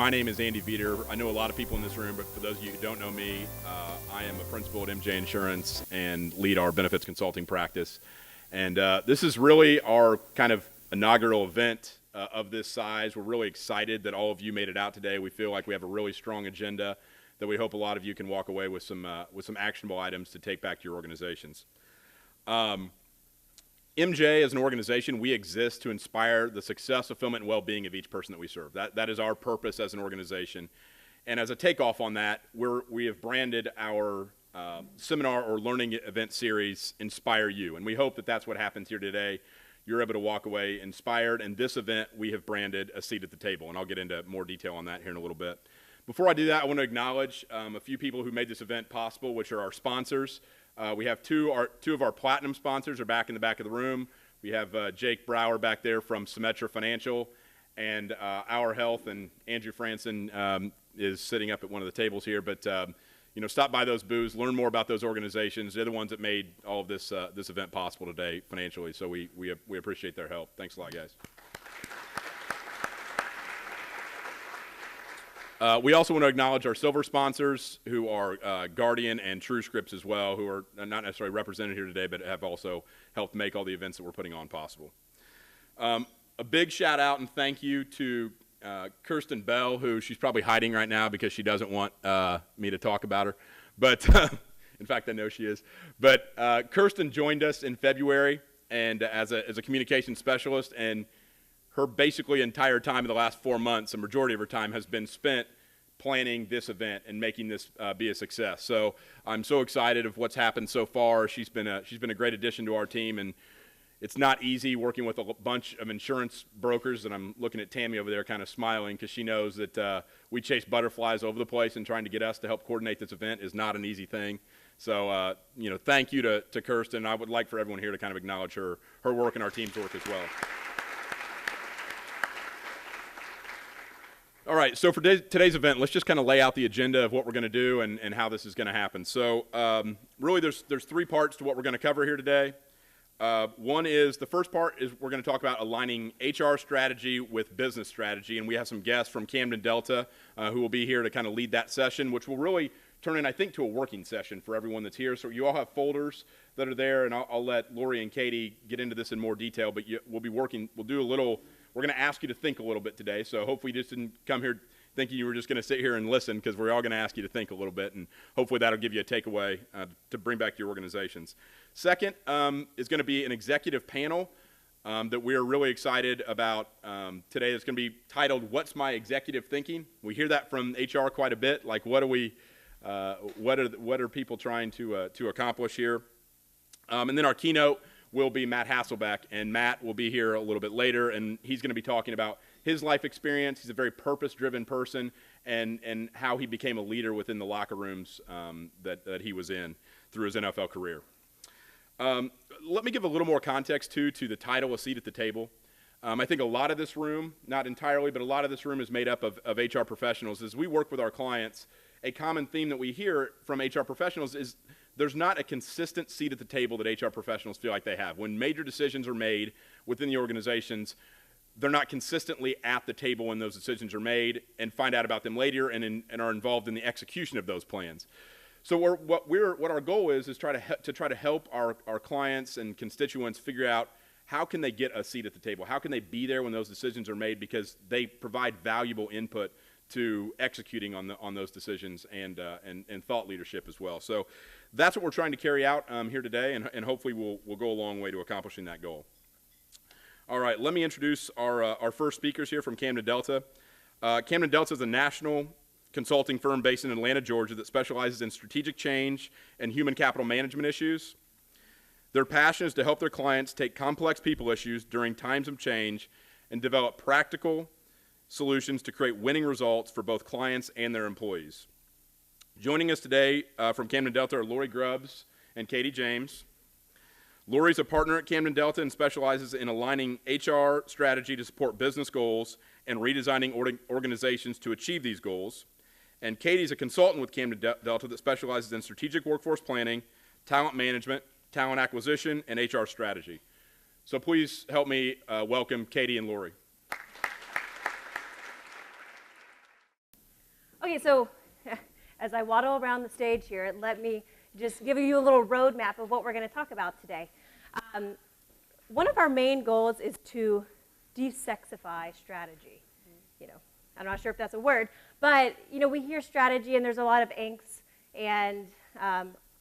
My name is Andy Veeder. I know a lot of people in this room, but for those of you who don't know me, I am a principal at MJ Insurance and lead our benefits consulting practice. And this is really our kind of inaugural event of this size. We're really excited that all of you made it out today. We feel like we have a really strong agenda that we hope a lot of you can walk away with some actionable items to take back to your organizations. MJ, as an organization, we exist to inspire the success, fulfillment, and well-being of each person that we serve. That is our purpose as an organization. And as a takeoff on that, we have branded our seminar or learning event series, Inspire You. And we hope that that's what happens here today. You're able to walk away inspired. And this event, we have branded A Seat at the Table. And I'll get into more detail on that here in a little bit. Before I do that, I want to acknowledge a few people who made this event possible, which are our sponsors. We have two of our platinum sponsors are back in the back of the room. We have Jake Brower back there from Symetra Financial, and Our Health, and Andrew Franson is sitting up at one of the tables here. But stop by those booths, learn more about those organizations. They're the ones that made all of this event possible today financially. So we appreciate their help. Thanks a lot, guys. We also want to acknowledge our silver sponsors, who are Guardian and TrueScripts as well, who are not necessarily represented here today, but have also helped make all the events that we're putting on possible. A big shout out and thank you to Kirsten Bell, who she's probably hiding right now because she doesn't want me to talk about her. But in fact, I know she is. But Kirsten joined us in February and as a communications specialist, and her basically entire time in the last 4 months, a majority of her time has been spent planning this event and making this be a success. So I'm so excited of what's happened so far. She's been a great addition to our team, and it's not easy working with a bunch of insurance brokers. And I'm looking at Tammy over there kind of smiling because she knows that we chase butterflies over the place, and trying to get us to help coordinate this event is not an easy thing. So thank you to Kirsten. I would like for everyone here to kind of acknowledge her work and our team's work as well. All right, so for today's event, let's just kind of lay out the agenda of what we're going to do and how this is going to happen. So really there's three parts to what we're going to cover here today. One is, the first part is we're going to talk about aligning HR strategy with business strategy, and we have some guests from Camden Delta who will be here to kind of lead that session, which will really turn in, I think, to a working session for everyone that's here. So you all have folders that are there, and I'll let Lori and Katie get into this in more detail, but we'll do a little. We're going to ask you to think a little bit today, so hopefully you just didn't come here thinking you were just going to sit here and listen, because we're all going to ask you to think a little bit, and hopefully that'll give you a takeaway to bring back to your organizations. Second is going to be an executive panel that we are really excited about today. It's going to be titled, "What's My Executive Thinking?" We hear that from HR quite a bit, like what are people trying to accomplish here? And then our keynote will be Matt Hasselbeck, and Matt will be here a little bit later, and he's going to be talking about his life experience. He's a very purpose-driven person, and how he became a leader within the locker rooms that he was in through his NFL career. Let me give a little more context, too, to the title, A Seat at the Table. I think a lot of this room, not entirely, but a lot of this room is made up of HR professionals. As we work with our clients, a common theme that we hear from HR professionals is there's not a consistent seat at the table that HR professionals feel like they have. When major decisions are made within the organizations, they're not consistently at the table when those decisions are made, and find out about them later and are involved in the execution of those plans. So what our goal is try to help our clients and constituents figure out how can they get a seat at the table? How can they be there when those decisions are made, because they provide valuable input to executing on those decisions and thought leadership as well. So that's what we're trying to carry out here today, and hopefully we'll go a long way to accomplishing that goal. All right, let me introduce our first speakers here from Camden Delta. Camden Delta is a national consulting firm based in Atlanta, Georgia, that specializes in strategic change and human capital management issues. Their passion is to help their clients take complex people issues during times of change and develop practical solutions to create winning results for both clients and their employees. Joining us today from Camden Delta are Lori Grubbs and Katie James. Lori's a partner at Camden Delta and specializes in aligning HR strategy to support business goals and redesigning organizations to achieve these goals. And Katie's a consultant with Camden Delta that specializes in strategic workforce planning, talent management, talent acquisition, and HR strategy. So please help me welcome Katie and Lori. Okay, so as I waddle around the stage here, let me just give you a little roadmap of what we're going to talk about today. One of our main goals is to desexify strategy. You know, I'm not sure if that's a word, but you know, we hear strategy and there's a lot of angst and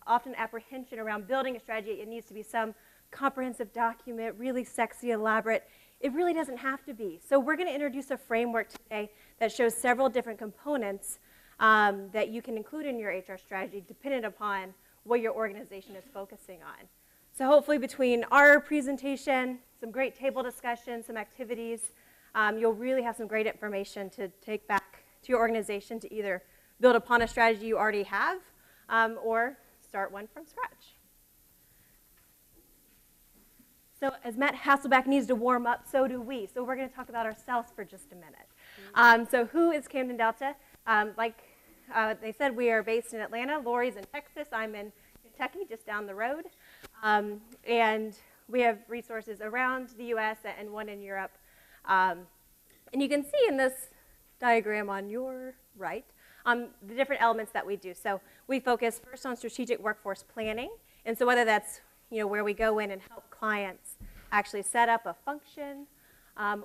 often apprehension around building a strategy. It needs to be some comprehensive document, really sexy, elaborate. It really doesn't have to be. So we're going to introduce a framework today that shows several different components that you can include in your HR strategy dependent upon what your organization is focusing on. So hopefully between our presentation, some great table discussion, some activities, you'll really have some great information to take back to your organization to either build upon a strategy you already have or start one from scratch. So as Matt Hasselbeck needs to warm up, so do we. So we're going to talk about ourselves for just a minute. So who is Camden Delta? Like they said, we are based in Atlanta. Lori's in Texas. I'm in Kentucky, just down the road. And we have resources around the U.S. and one in Europe. And you can see in this diagram on your right the different elements that we do. So we focus first on strategic workforce planning. And so whether that's where we go in and help clients actually set up a function,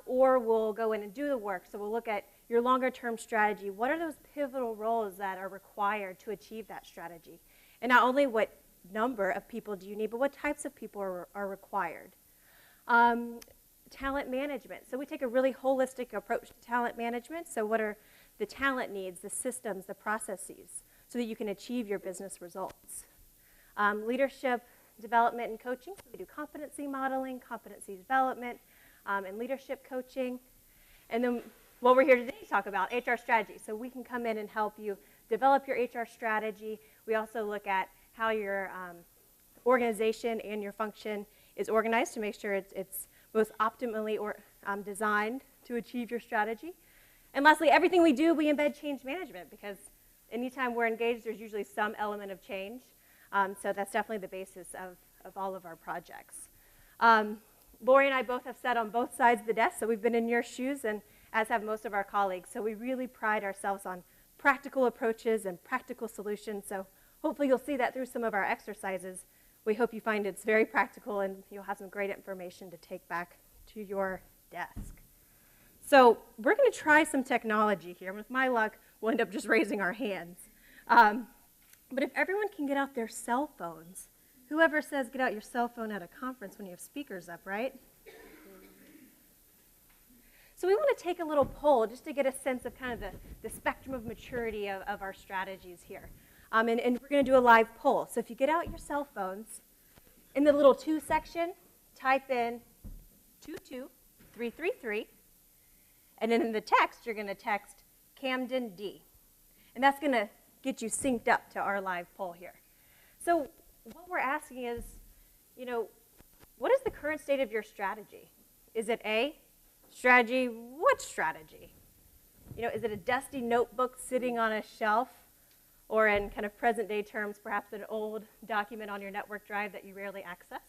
or we'll go in and do the work. So we'll look at your longer term strategy. What are those pivotal roles that are required to achieve that strategy? And not only what number of people do you need, but what types of people are required. Talent management. So we take a really holistic approach to talent management. So what are the talent needs, the systems, the processes, so that you can achieve your business results. Leadership development and coaching. So we do competency modeling, competency development, and leadership coaching. And then what we're here today to talk about, HR strategy. So we can come in and help you develop your HR strategy. We also look at how your organization and your function is organized to make sure it's most optimally designed to achieve your strategy. And lastly, everything we do, we embed change management, because anytime we're engaged, there's usually some element of change. So that's definitely the basis of all of our projects. Lori and I both have sat on both sides of the desk, so we've been in your shoes, and as have most of our colleagues. So we really pride ourselves on practical approaches and practical solutions. So hopefully you'll see that through some of our exercises. We hope you find it's very practical and you'll have some great information to take back to your desk. So we're going to try some technology here. With my luck, we'll end up just raising our hands. But if everyone can get out their cell phones, whoever says get out your cell phone at a conference when you have speakers up, right? So we want to take a little poll just to get a sense of kind of the spectrum of maturity of our strategies here. And we're going to do a live poll. So if you get out your cell phones, in the little to section, type in 22333. And then in the text, you're going to text Camden D. And that's going to get you synced up to our live poll here. So what we're asking is, what is the current state of your strategy? Is it A, strategy? What strategy? Is it a dusty notebook sitting on a shelf? Or in kind of present day terms, perhaps an old document on your network drive that you rarely access?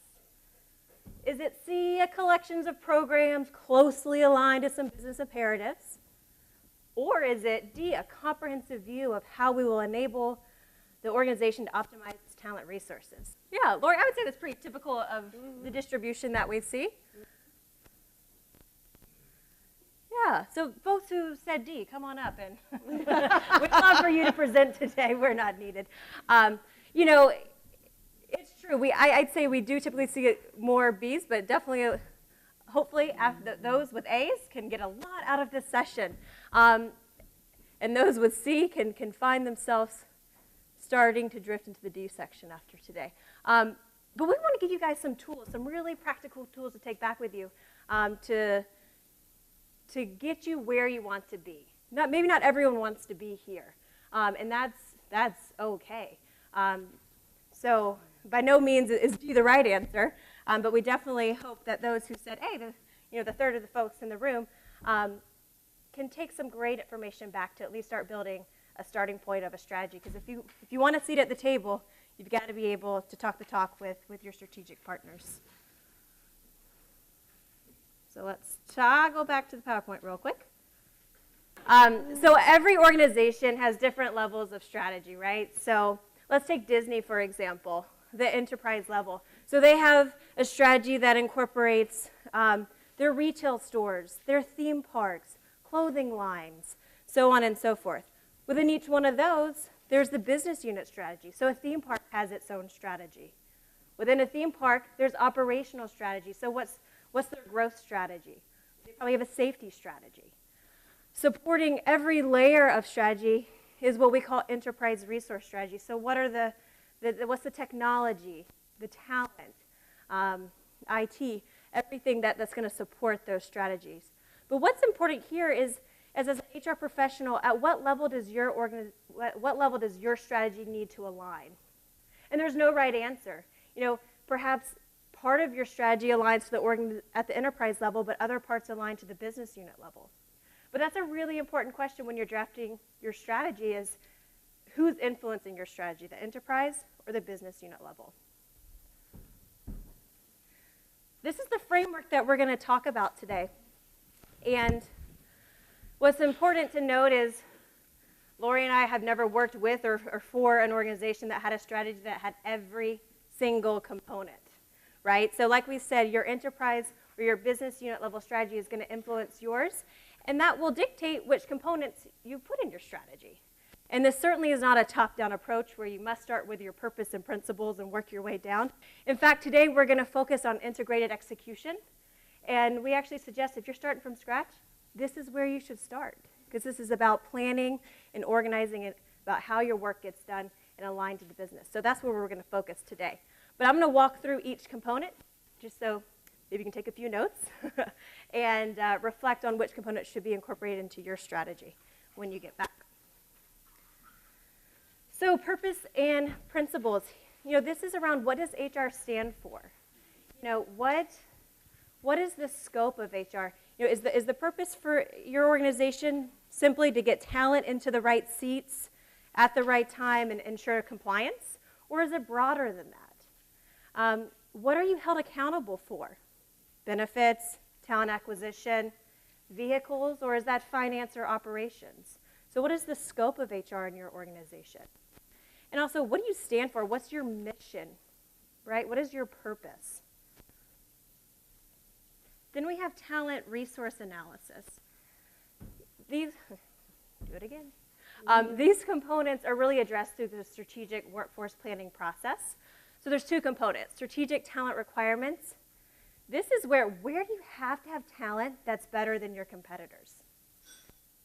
Is it C, a collection of programs closely aligned to some business imperatives? Or is it D, a comprehensive view of how we will enable the organization to optimize its talent resources? Yeah, Lori, I would say that's pretty typical of the distribution that we see. Yeah, so folks who said D, come on up, and we'd love for you to present today. We're not needed. It's true. I'd say we do typically see more Bs, but definitely, hopefully, those with As can get a lot out of this session. And those with C can find themselves starting to drift into the D section after today. But we want to give you guys some tools, some really practical tools to take back with you to get you where you want to be. Maybe not everyone wants to be here, and that's okay. So by no means is D the right answer, but we definitely hope that those who said, hey, the third of the folks in the room can take some great information back to at least start building a starting point of a strategy. Because if you want a seat at the table, you've got to be able to talk the talk with your strategic partners. So let's toggle back to the PowerPoint real quick. So every organization has different levels of strategy, right? So let's take Disney, for example, the enterprise level. So they have a strategy that incorporates their retail stores, their theme parks, clothing lines, so on and so forth. Within each one of those, there's the business unit strategy. So a theme park has its own strategy. Within a theme park, there's operational strategy. So what's their growth strategy? They probably have a safety strategy. Supporting every layer of strategy is what we call enterprise resource strategy. So what are what's the technology, the talent, IT, everything that's going to support those strategies. But what's important here is, as an HR professional, at what level does your strategy need to align? And there's no right answer. Perhaps part of your strategy aligns to at the enterprise level, but other parts align to the business unit level. But that's a really important question when you're drafting your strategy is, who's influencing your strategy, the enterprise or the business unit level? This is the framework that we're going to talk about today. And what's important to note is Lori and I have never worked with or for an organization that had a strategy that had every single component, right? So like we said, your enterprise or your business unit level strategy is going to influence yours, and that will dictate which components you put in your strategy. And this certainly is not a top-down approach where you must start with your purpose and principles and work your way down. In fact, today we're going to focus on integrated execution. And we actually suggest if you're starting from scratch, this is where you should start. Because this is about planning and organizing it, about how your work gets done and aligned to the business. So that's where we're going to focus today. But I'm going to walk through each component, just so maybe you can take a few notes, and reflect on which components should be incorporated into your strategy when you get back. So purpose and principles. This is around what does HR stand for? What is the scope of HR? Is the purpose for your organization simply to get talent into the right seats at the right time and ensure compliance? Or is it broader than that? What are you held accountable for? Benefits, talent acquisition, vehicles, or is that finance or operations? So what is the scope of HR in your organization? And also, what do you stand for? What's your mission, right? What is your purpose? Then we have talent resource analysis. These components are really addressed through the strategic workforce planning process. So there's two components, strategic talent requirements. This is where do you have to have talent that's better than your competitors?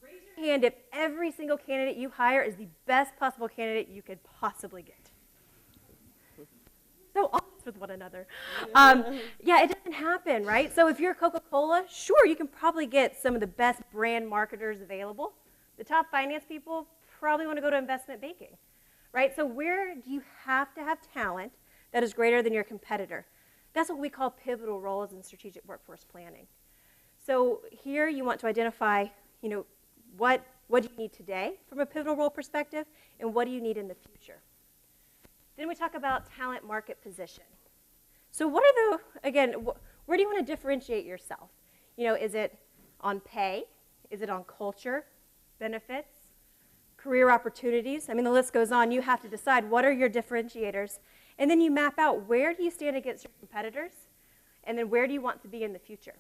Raise your hand if every single candidate you hire is the best possible candidate you could possibly get. So honest with one another. Yeah, it doesn't happen, right? So if you're Coca-Cola, sure, you can probably get some of the best brand marketers available. The top finance people probably want to go to investment banking, right? So where do you have to have talent that is greater than your competitor? That's what we call pivotal roles in strategic workforce planning. So here you want to identify, what do you need today from a pivotal role perspective, and what do you need in the future? Then we talk about talent market position. So what are where do you want to differentiate yourself? Is it on pay? Is it on culture, benefits, career opportunities? The list goes on. You have to decide what are your differentiators, and then you map out where do you stand against your competitors, and then where do you want to be in the future?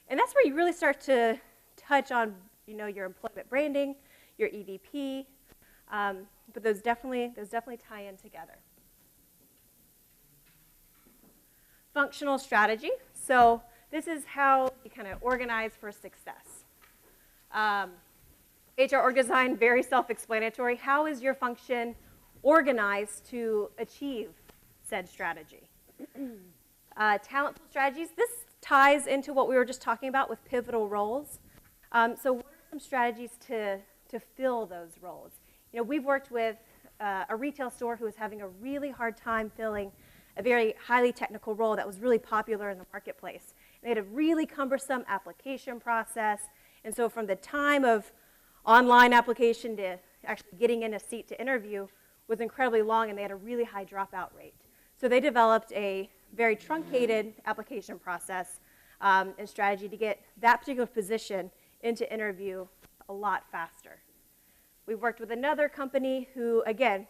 And that's where you really start to touch on, your employment branding, your EVP, but those definitely tie in together. Functional strategy. So this is how you kind of organize for success. HR org design, very self-explanatory. How is your function organized to achieve said strategy? Talent pool strategies. This ties into what we were just talking about with pivotal roles. So what are some strategies to fill those roles? We've worked with a retail store who was having a really hard time filling a very highly technical role that was really popular in the marketplace. They had a really cumbersome application process, and so from the time of online application to actually getting in a seat to interview was incredibly long, and they had a really high dropout rate. So they developed a very truncated application process and strategy to get that particular position into interview a lot faster. We worked with another company who, again,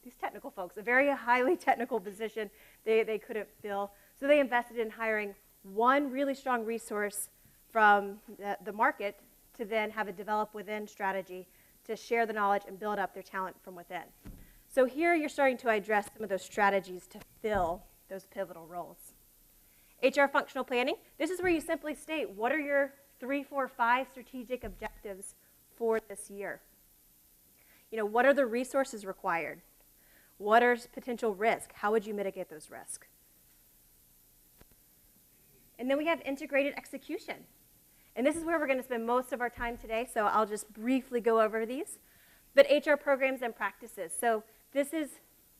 these technical folks, a very highly technical position they couldn't fill. So they invested in hiring one really strong resource from the market to then have a develop within strategy to share the knowledge and build up their talent from within. So here you're starting to address some of those strategies to fill those pivotal roles. HR functional planning, this is where you simply state what are your 3, 4, 5 strategic objectives for this year. You know, what are the resources required? What are potential risks? How would you mitigate those risks? And then we have integrated execution. And this is where we're going to spend most of our time today, so I'll just briefly go over these. But HR programs and practices. So this is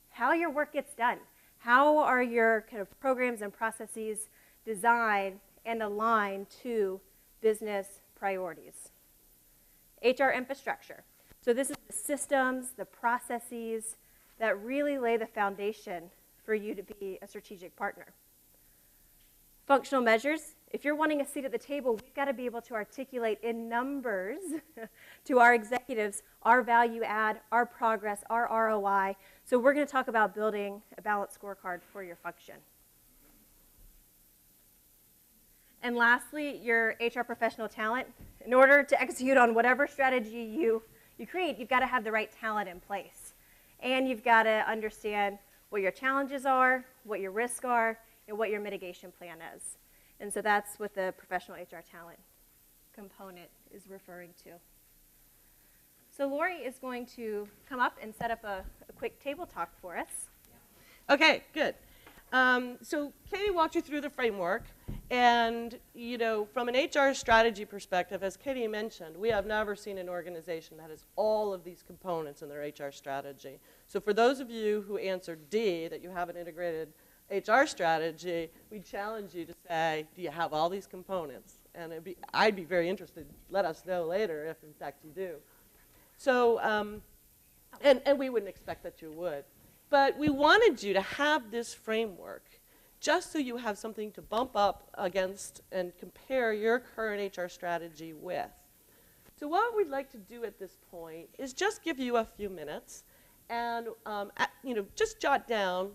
how your work gets done. How are your kind of programs and processes designed and aligned to business priorities? HR infrastructure. So this is the systems, the processes that really lay the foundation for you to be a strategic partner. Functional measures. If you're wanting a seat at the table, we've got to be able to articulate in numbers to our executives our value add, our progress, our ROI. So we're going to talk about building a balanced scorecard for your function. And lastly, your HR professional talent. In order to execute on whatever strategy you create, you've got to have the right talent in place. And you've got to understand what your challenges are, what your risks are, and what your mitigation plan is. And so that's what the professional HR talent component is referring to. So Lori is going to come up and set up a quick table talk for us. Okay, good. So Katie walked you through the framework, and you know, from an HR strategy perspective, as Katie mentioned, we have never seen an organization that has all of these components in their HR strategy. So for those of you who answered D, that you have an integrated HR strategy, we challenge you to say, do you have all these components? And I'd be very interested. Let us know later if, in fact, you do. So, and we wouldn't expect that you would. But we wanted you to have this framework just so you have something to bump up against and compare your current HR strategy with. So what we'd like to do at this point is just give you a few minutes and just jot down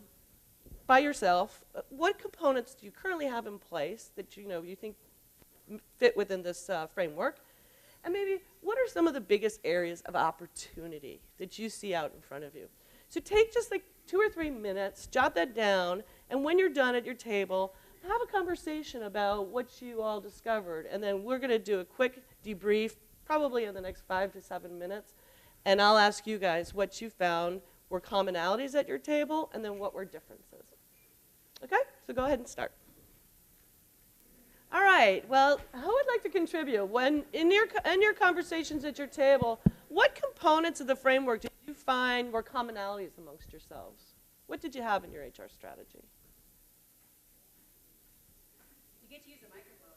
by yourself what components do you currently have in place that you think fit within this framework, and maybe what are some of the biggest areas of opportunity that you see out in front of you. So take just like 2 or 3 minutes, jot that down, and when you're done at your table, have a conversation about what you all discovered. And then we're going to do a quick debrief, probably in the next 5 to 7 minutes. And I'll ask you guys what you found were commonalities at your table, and then what were differences. Okay? So go ahead and start. All right. Well, who would like to contribute? When in your conversations at your table, what components of the framework did you find were commonalities amongst yourselves? What did you have in your HR strategy? You get to use a microphone.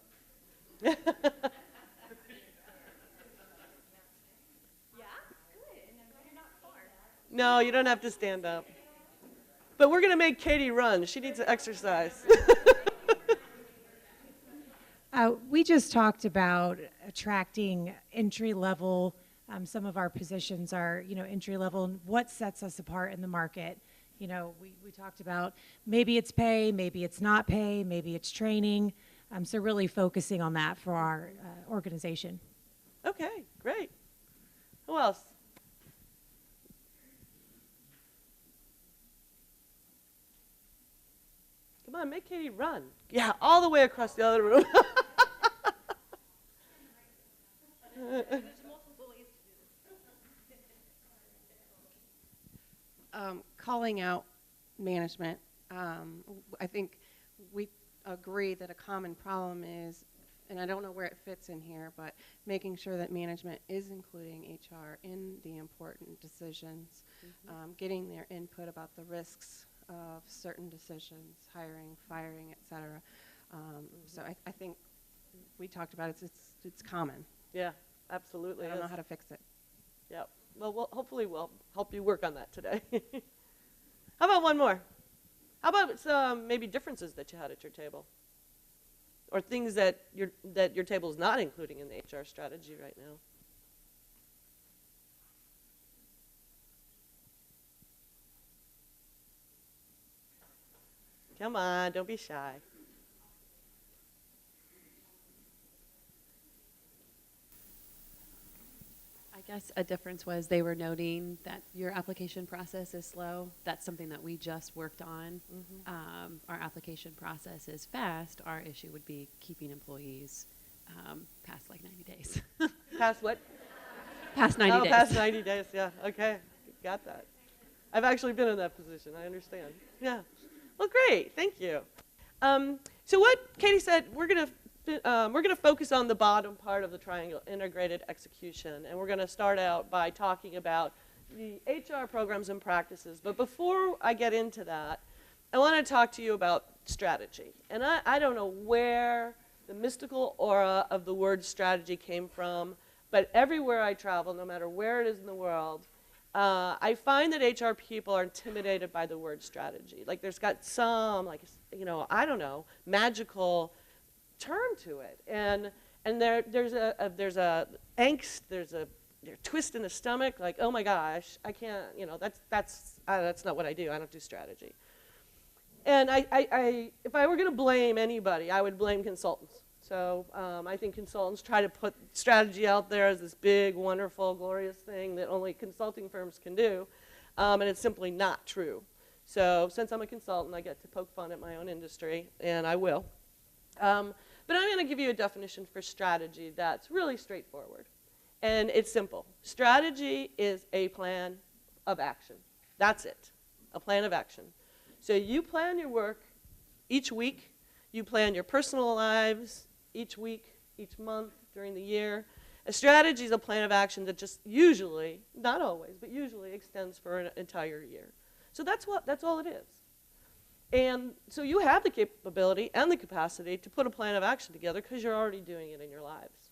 Yeah? Good. And you're not far. No, you don't have to stand up. But we're going to make Katie run. She needs to exercise. We just talked about attracting entry-level. Some of our positions are, entry-level, and what sets us apart in the market. We talked about maybe it's pay, maybe it's not pay, maybe it's training. So really focusing on that for our organization. Okay, great. Who else? Come on, make Katie run. Yeah, all the way across the other room. Calling out management. I think we agree that a common problem is, and I don't know where it fits in here, but making sure that management is including HR in the important decisions, getting their input about the risks of certain decisions, hiring, firing, et cetera. So I think we talked about it's common. Yeah, absolutely. I don't know how to fix it. Yep. Well, hopefully we'll help you work on that today. How about one more? How about some maybe differences that you had at your table? Or things that your table is not including in the HR strategy right now? Come on, don't be shy. I guess a difference was they were noting that your application process is slow. That's something that we just worked on. Our application process is fast. Our issue would be keeping employees past like 90 days. Past what? Past 90 oh, days. past 90 days, yeah, okay, got that. I've actually been in that position, I understand. Yeah, well, great, thank you. So what Katie said, we're gonna focus on the bottom part of the triangle, integrated execution, and we're gonna start out by talking about the HR programs and practices. But before I get into that, I wanna talk to you about strategy. And I don't know where the mystical aura of the word strategy came from, but everywhere I travel, no matter where it is in the world, I find that HR people are intimidated by the word strategy. Like there's got some, like, you know, I don't know, magical term to it. And there's a angst, there's a twist in the stomach, like, oh my gosh, I can't, you know, that's not what I do. I don't do strategy. And if I were going to blame anybody, I would blame consultants. So I think consultants try to put strategy out there as this big, wonderful, glorious thing that only consulting firms can do, and it's simply not true. So since I'm a consultant, I get to poke fun at my own industry, and I will. But I'm going to give you a definition for strategy that's really straightforward, and it's simple. Strategy is a plan of action. That's it, a plan of action. So you plan your work each week. You plan your personal lives each week, each month, during the year. A strategy is a plan of action that just usually, not always, but usually extends for an entire year. So that's all it is. And so you have the capability and the capacity to put a plan of action together because you're already doing it in your lives.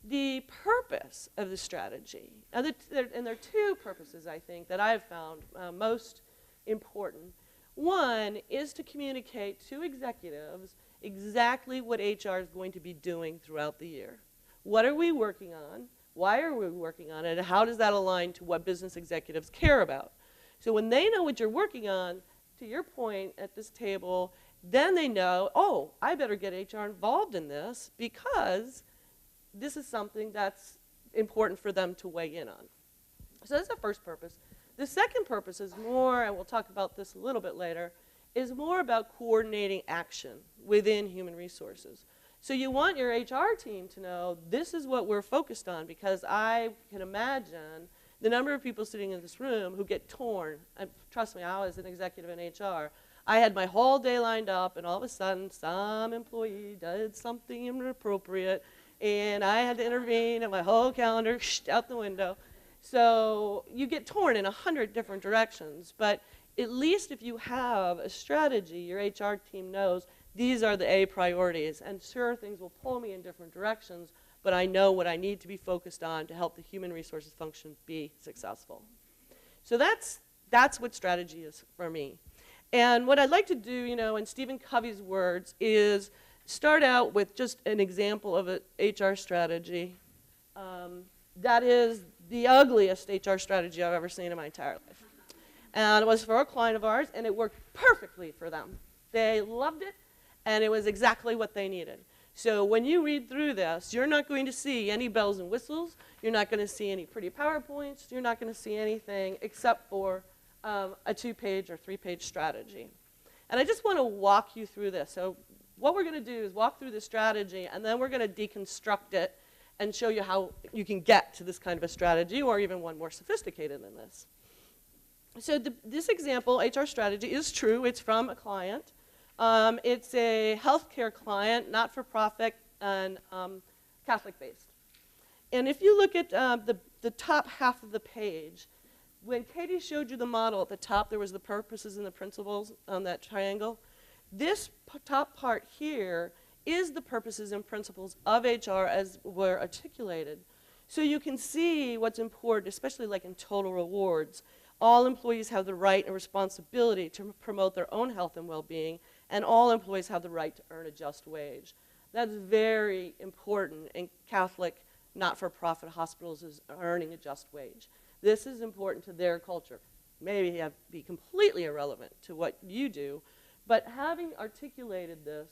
The purpose of the strategy, and there are two purposes, I think, that I've found most important. One is to communicate to executives exactly what HR is going to be doing throughout the year. What are we working on? Why are we working on it? And how does that align to what business executives care about? So when they know what you're working on, to your point at this table, then they know, oh, I better get HR involved in this because this is something that's important for them to weigh in on. So that's the first purpose. The second purpose is more, and we'll talk about this a little bit later, is more about coordinating action within human resources. So you want your HR team to know this is what we're focused on, because I can imagine the number of people sitting in this room who get torn. And trust me, I was an executive in HR. I had my whole day lined up, and all of a sudden some employee did something inappropriate, and I had to intervene, and my whole calendar out the window. So you get torn in 100 different directions, but at least if you have a strategy, your HR team knows these are the A priorities, and sure, things will pull me in different directions, but I know what I need to be focused on to help the human resources function be successful. So that's what strategy is for me. And what I'd like to do, you know, in Stephen Covey's words, is start out with just an example of an HR strategy that is the ugliest HR strategy I've ever seen in my entire life. And it was for a client of ours, and it worked perfectly for them. They loved it, and it was exactly what they needed. So when you read through this, you're not going to see any bells and whistles. You're not going to see any pretty PowerPoints. You're not going to see anything except for a 2-page or 3-page strategy. And I just want to walk you through this. So what we're going to do is walk through the strategy, and then we're going to deconstruct it and show you how you can get to this kind of a strategy, or even one more sophisticated than this. So this example, HR strategy, is true. It's from a client. It's a healthcare client, not-for-profit, and Catholic-based. And if you look at the top half of the page, when Katie showed you the model at the top, there was the purposes and the principles on that triangle. This top part here is the purposes and principles of HR as were articulated. So you can see what's important, especially like in total rewards. All employees have the right and responsibility to promote their own health and well-being, and all employees have the right to earn a just wage. That's very important in Catholic not-for-profit hospitals, is earning a just wage. This is important to their culture. Maybe be completely irrelevant to what you do, But having articulated this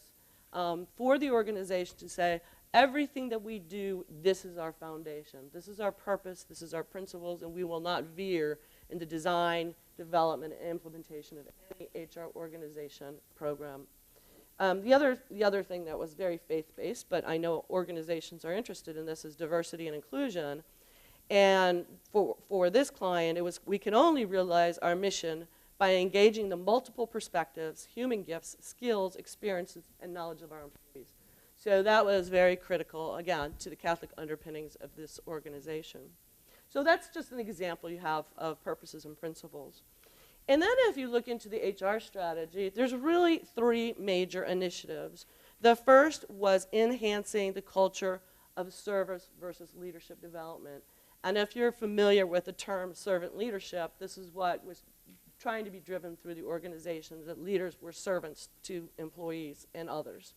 for the organization to say, everything that we do, this is our foundation. This is our purpose. This is our principles, and we will not veer in the design, development, and implementation of any HR organization program. The other thing that was very faith-based, but I know organizations are interested in this, is diversity and inclusion. And for this client, it was, we can only realize our mission by engaging the multiple perspectives, human gifts, skills, experiences, and knowledge of our employees. So that was very critical, again, to the Catholic underpinnings of this organization. So that's just an example you have of purposes and principles. And then if you look into the HR strategy, there's really 3 major initiatives. The first was enhancing the culture of service versus leadership development. And if you're familiar with the term servant leadership, this is what was trying to be driven through the organizations, that leaders were servants to employees and others.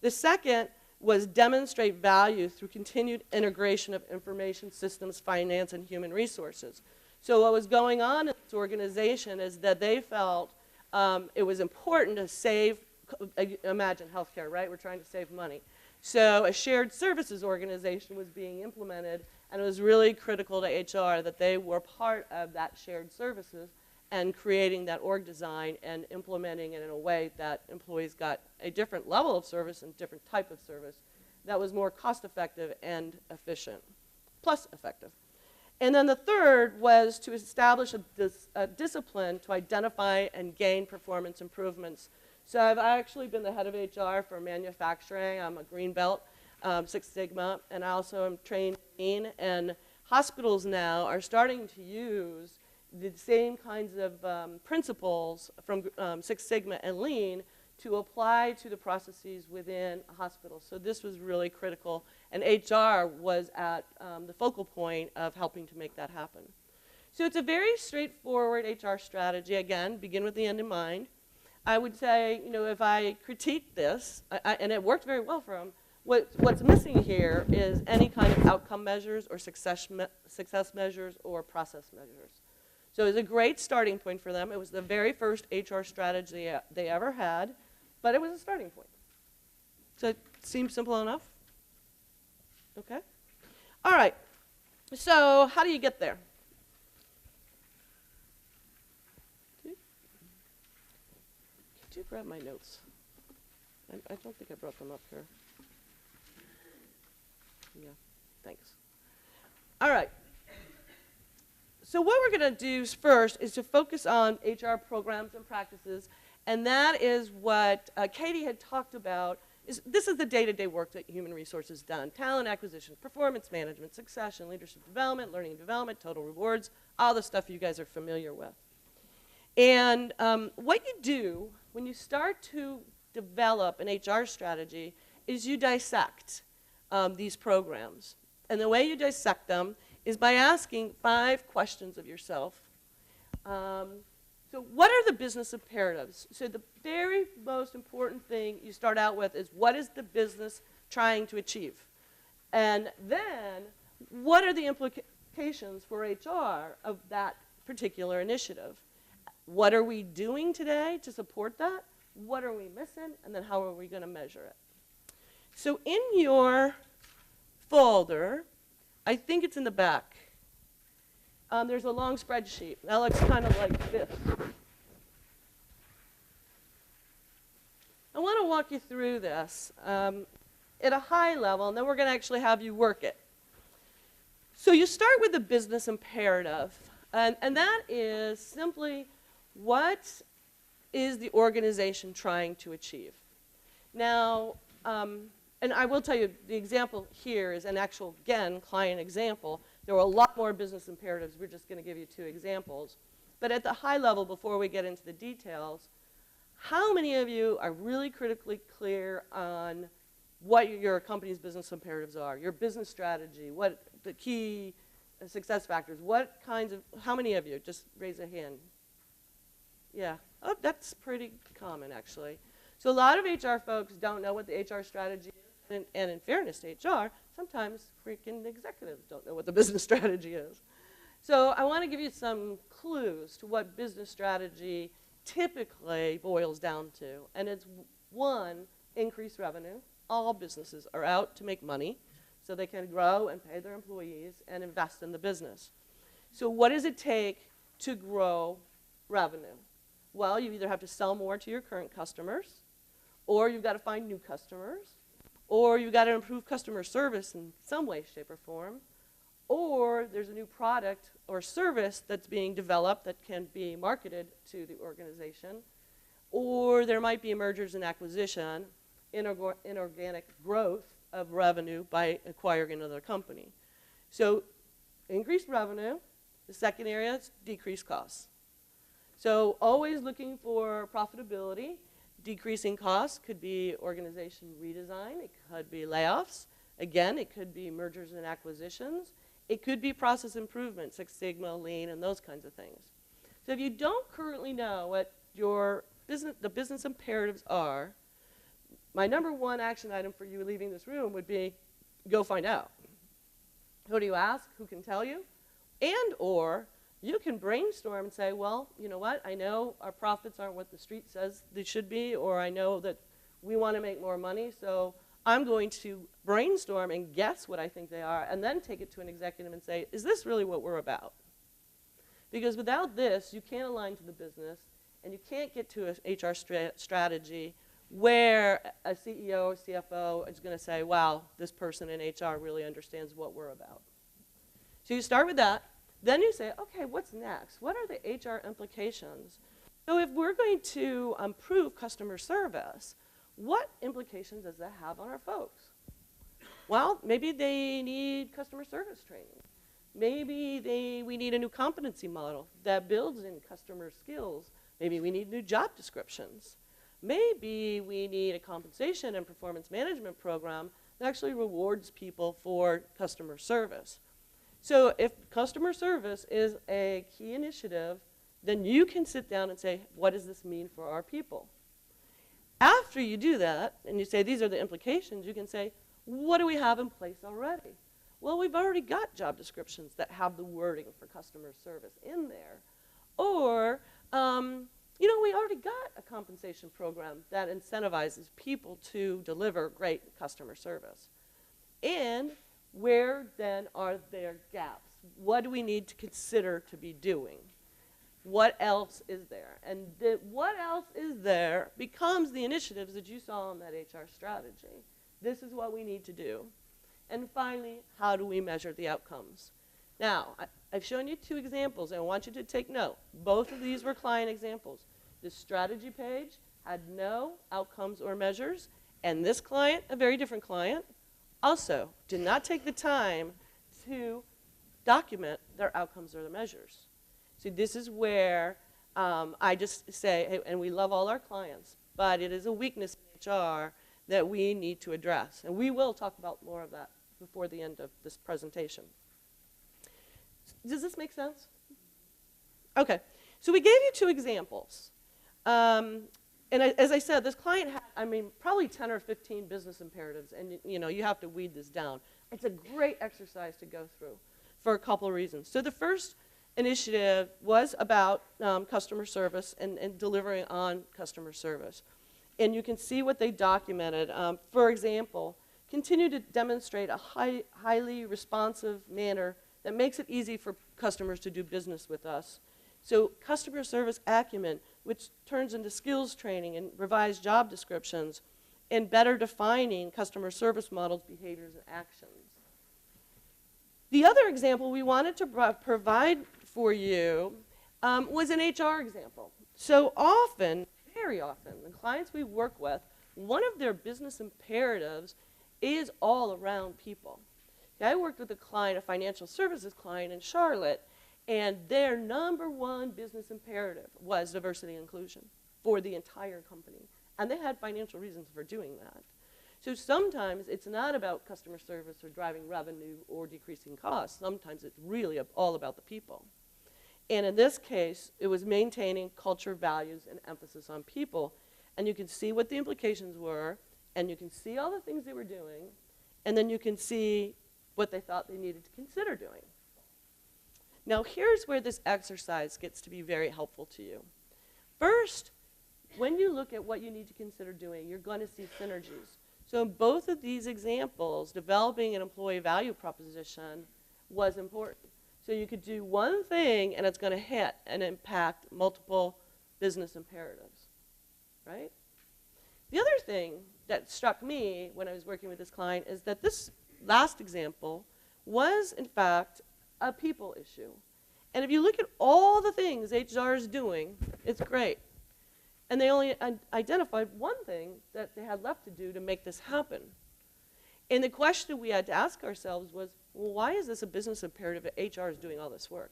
The second was demonstrate value through continued integration of information systems, finance, and human resources. So what was going on in this organization is that they felt it was important to save, imagine healthcare, right? We're trying to save money. So a shared services organization was being implemented, and it was really critical to HR that they were part of that shared services and creating that org design and implementing it in a way that employees got a different level of service and different type of service that was more cost-effective and efficient, plus effective. And then the third was to establish a discipline to identify and gain performance improvements. So I've actually been the head of HR for manufacturing. I'm a green belt, Six Sigma, and I also am trained in Lean. And hospitals now are starting to use the same kinds of principles from Six Sigma and Lean to apply to the processes within a hospital. So this was really critical, and HR was at the focal point of helping to make that happen. So it's a very straightforward HR strategy. Again, begin with the end in mind. I would say, you know, if I critique this, and it worked very well for them, what's missing here is any kind of outcome measures or success measures or process measures. So it was a great starting point for them. It was the very first HR strategy they ever had, but it was a starting point. So it seems simple enough? Okay. All right. So how do you get there? Could you grab my notes? I don't think I brought them up here. Yeah, thanks. All right. So what we're going to do first is to focus on HR programs and practices, and that is what Katie had talked about. This is the day-to-day work that human resources done: talent acquisition, performance management, succession, leadership development, learning and development, total rewards, all the stuff you guys are familiar with. And what you do when you start to develop an HR strategy is you dissect these programs. And the way you dissect them is by asking 5 questions of yourself. So what are the business imperatives? So the very most important thing you start out with is, what is the business trying to achieve? And then, what are the implications for HR of that particular initiative? What are we doing today to support that? What are we missing? And then how are we going to measure it? So in your folder, I think it's in the back, there's a long spreadsheet. That looks kind of like this. I want to walk you through this at a high level, and then we're going to actually have you work it. So you start with the business imperative, and that is simply, what is the organization trying to achieve? Now, and I will tell you, the example here is an actual, again, client example. There were a lot more business imperatives. We're just going to give you 2 examples. But at the high level, before we get into the details, how many of you are really critically clear on what your company's business imperatives are, your business strategy, what the key success factors, what kinds of, how many of you? Just raise a hand. Yeah, oh, that's pretty common, actually. So a lot of HR folks don't know what the HR strategy is. And in fairness to HR, sometimes freaking executives don't know what the business strategy is. So I want to give you some clues to what business strategy typically boils down to. And it's one, increased revenue. All businesses are out to make money so they can grow and pay their employees and invest in the business. So what does it take to grow revenue? Well, you either have to sell more to your current customers, or you've got to find new customers, or you've got to improve customer service in some way, shape, or form, or there's a new product or service that's being developed that can be marketed to the organization, or there might be mergers and acquisition, inorganic growth of revenue by acquiring another company. So increased revenue. The second area is decreased costs. So always looking for profitability. Decreasing costs could be organization redesign. It could be layoffs. Again, it could be mergers and acquisitions. It could be process improvement, Six Sigma, Lean, and those kinds of things. So if you don't currently know what the business imperatives are, my number one action item for you leaving this room would be go find out. Who do you ask? Who can tell you? And or you can brainstorm and say, well, you know what? I know our profits aren't what the street says they should be, or I know that we want to make more money, so I'm going to brainstorm and guess what I think they are, and then take it to an executive and say, is this really what we're about? Because without this, you can't align to the business, and you can't get to an HR strategy where a CEO or CFO is going to say, wow, this person in HR really understands what we're about. So you start with that. Then you say, okay, what's next? What are the HR implications? So if we're going to improve customer service, what implications does that have on our folks? Well, maybe they need customer service training. Maybe we need a new competency model that builds in customer skills. Maybe we need new job descriptions. Maybe we need a compensation and performance management program that actually rewards people for customer service. So if customer service is a key initiative, then you can sit down and say, what does this mean for our people? After you do that, and you say these are the implications, you can say, what do we have in place already? Well, we've already got job descriptions that have the wording for customer service in there. Or, we already got a compensation program that incentivizes people to deliver great customer service. And where then are there gaps? What do we need to consider to be doing? What else is there? And what else is there becomes the initiatives that you saw in that HR strategy. This is what we need to do. And finally, how do we measure the outcomes? Now, I've shown you two examples, and I want you to take note. Both of these were client examples. This strategy page had no outcomes or measures, and this client, a very different client, also did not take the time to document their outcomes or their measures. So this is where I just say, hey, and we love all our clients, but it is a weakness in HR that we need to address. And we will talk about more of that before the end of this presentation. Does this make sense? Okay, so we gave you two examples. And as I said, this client had, probably 10 or 15 business imperatives, and you have to weed this down. It's a great exercise to go through for a couple of reasons. So the first initiative was about customer service and delivering on customer service. And you can see what they documented. For example, continue to demonstrate a highly responsive manner that makes it easy for customers to do business with us. So customer service acumen, which turns into skills training and revised job descriptions, and better defining customer service models, behaviors, and actions. The other example we wanted to provide for you was an HR example. So often, very often, the clients we work with, one of their business imperatives is all around people. Okay, I worked with a client, a financial services client in Charlotte, and their number one business imperative was diversity and inclusion for the entire company. And they had financial reasons for doing that. So sometimes it's not about customer service or driving revenue or decreasing costs. Sometimes it's really all about the people. And in this case, it was maintaining culture, values, and emphasis on people. And you can see what the implications were, and you can see all the things they were doing, and then you can see what they thought they needed to consider doing. Now, here's where this exercise gets to be very helpful to you. First, when you look at what you need to consider doing, you're going to see synergies. So in both of these examples, developing an employee value proposition was important. So you could do one thing and it's going to hit and impact multiple business imperatives, right? The other thing that struck me when I was working with this client is that this last example was, in fact, a people issue. And if you look at all the things HR is doing, it's great. And they only identified one thing that they had left to do to make this happen. And the question we had to ask ourselves was, well, why is this a business imperative that HR is doing all this work?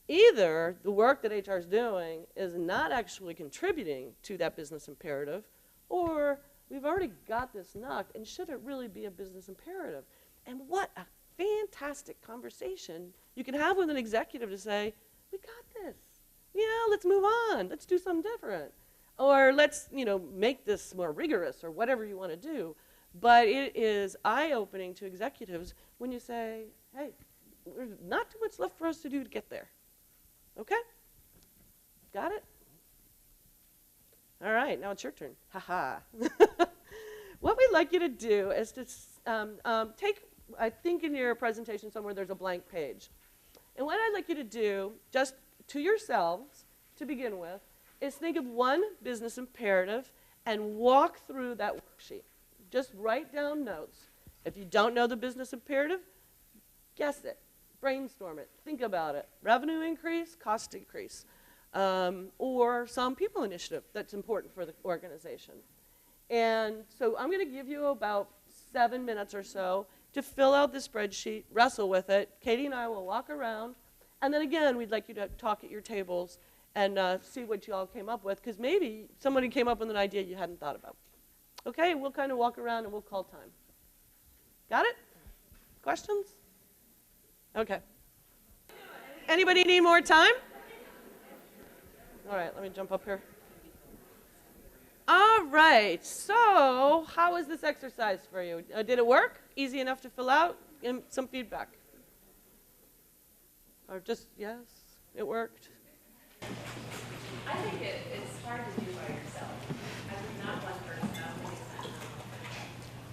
Either the work that HR is doing is not actually contributing to that business imperative, or we've already got this knocked, and should it really be a business imperative? And what a fantastic conversation you can have with an executive to say, we got this. Yeah, let's move on. Let's do something different. Or let's, make this more rigorous or whatever you want to do. But it is eye-opening to executives when you say, hey, there's not too much left for us to do to get there. Okay? Got it? All right, now it's your turn. Ha-ha. What we'd like you to do is to take, I think in your presentation somewhere there's a blank page. And what I'd like you to do, just to yourselves, to begin with, is think of one business imperative and walk through that worksheet. Just write down notes. If you don't know the business imperative, guess it, brainstorm it, think about it. Revenue increase, cost decrease, or some people initiative that's important for the organization. And so I'm going to give you about 7 minutes or so to fill out the spreadsheet, wrestle with it. Katie and I will walk around. And then again, we'd like you to talk at your tables and see what you all came up with, because maybe somebody came up with an idea you hadn't thought about. Okay, we'll kind of walk around and we'll call time. Got it? Questions? Okay. Anybody need more time? All right, let me jump up here. All right, so how was this exercise for you? Did it work? Easy enough to fill out? Give some feedback. Or just, yes, it worked? I think it's hard to do by yourself. I think not one person. I don't think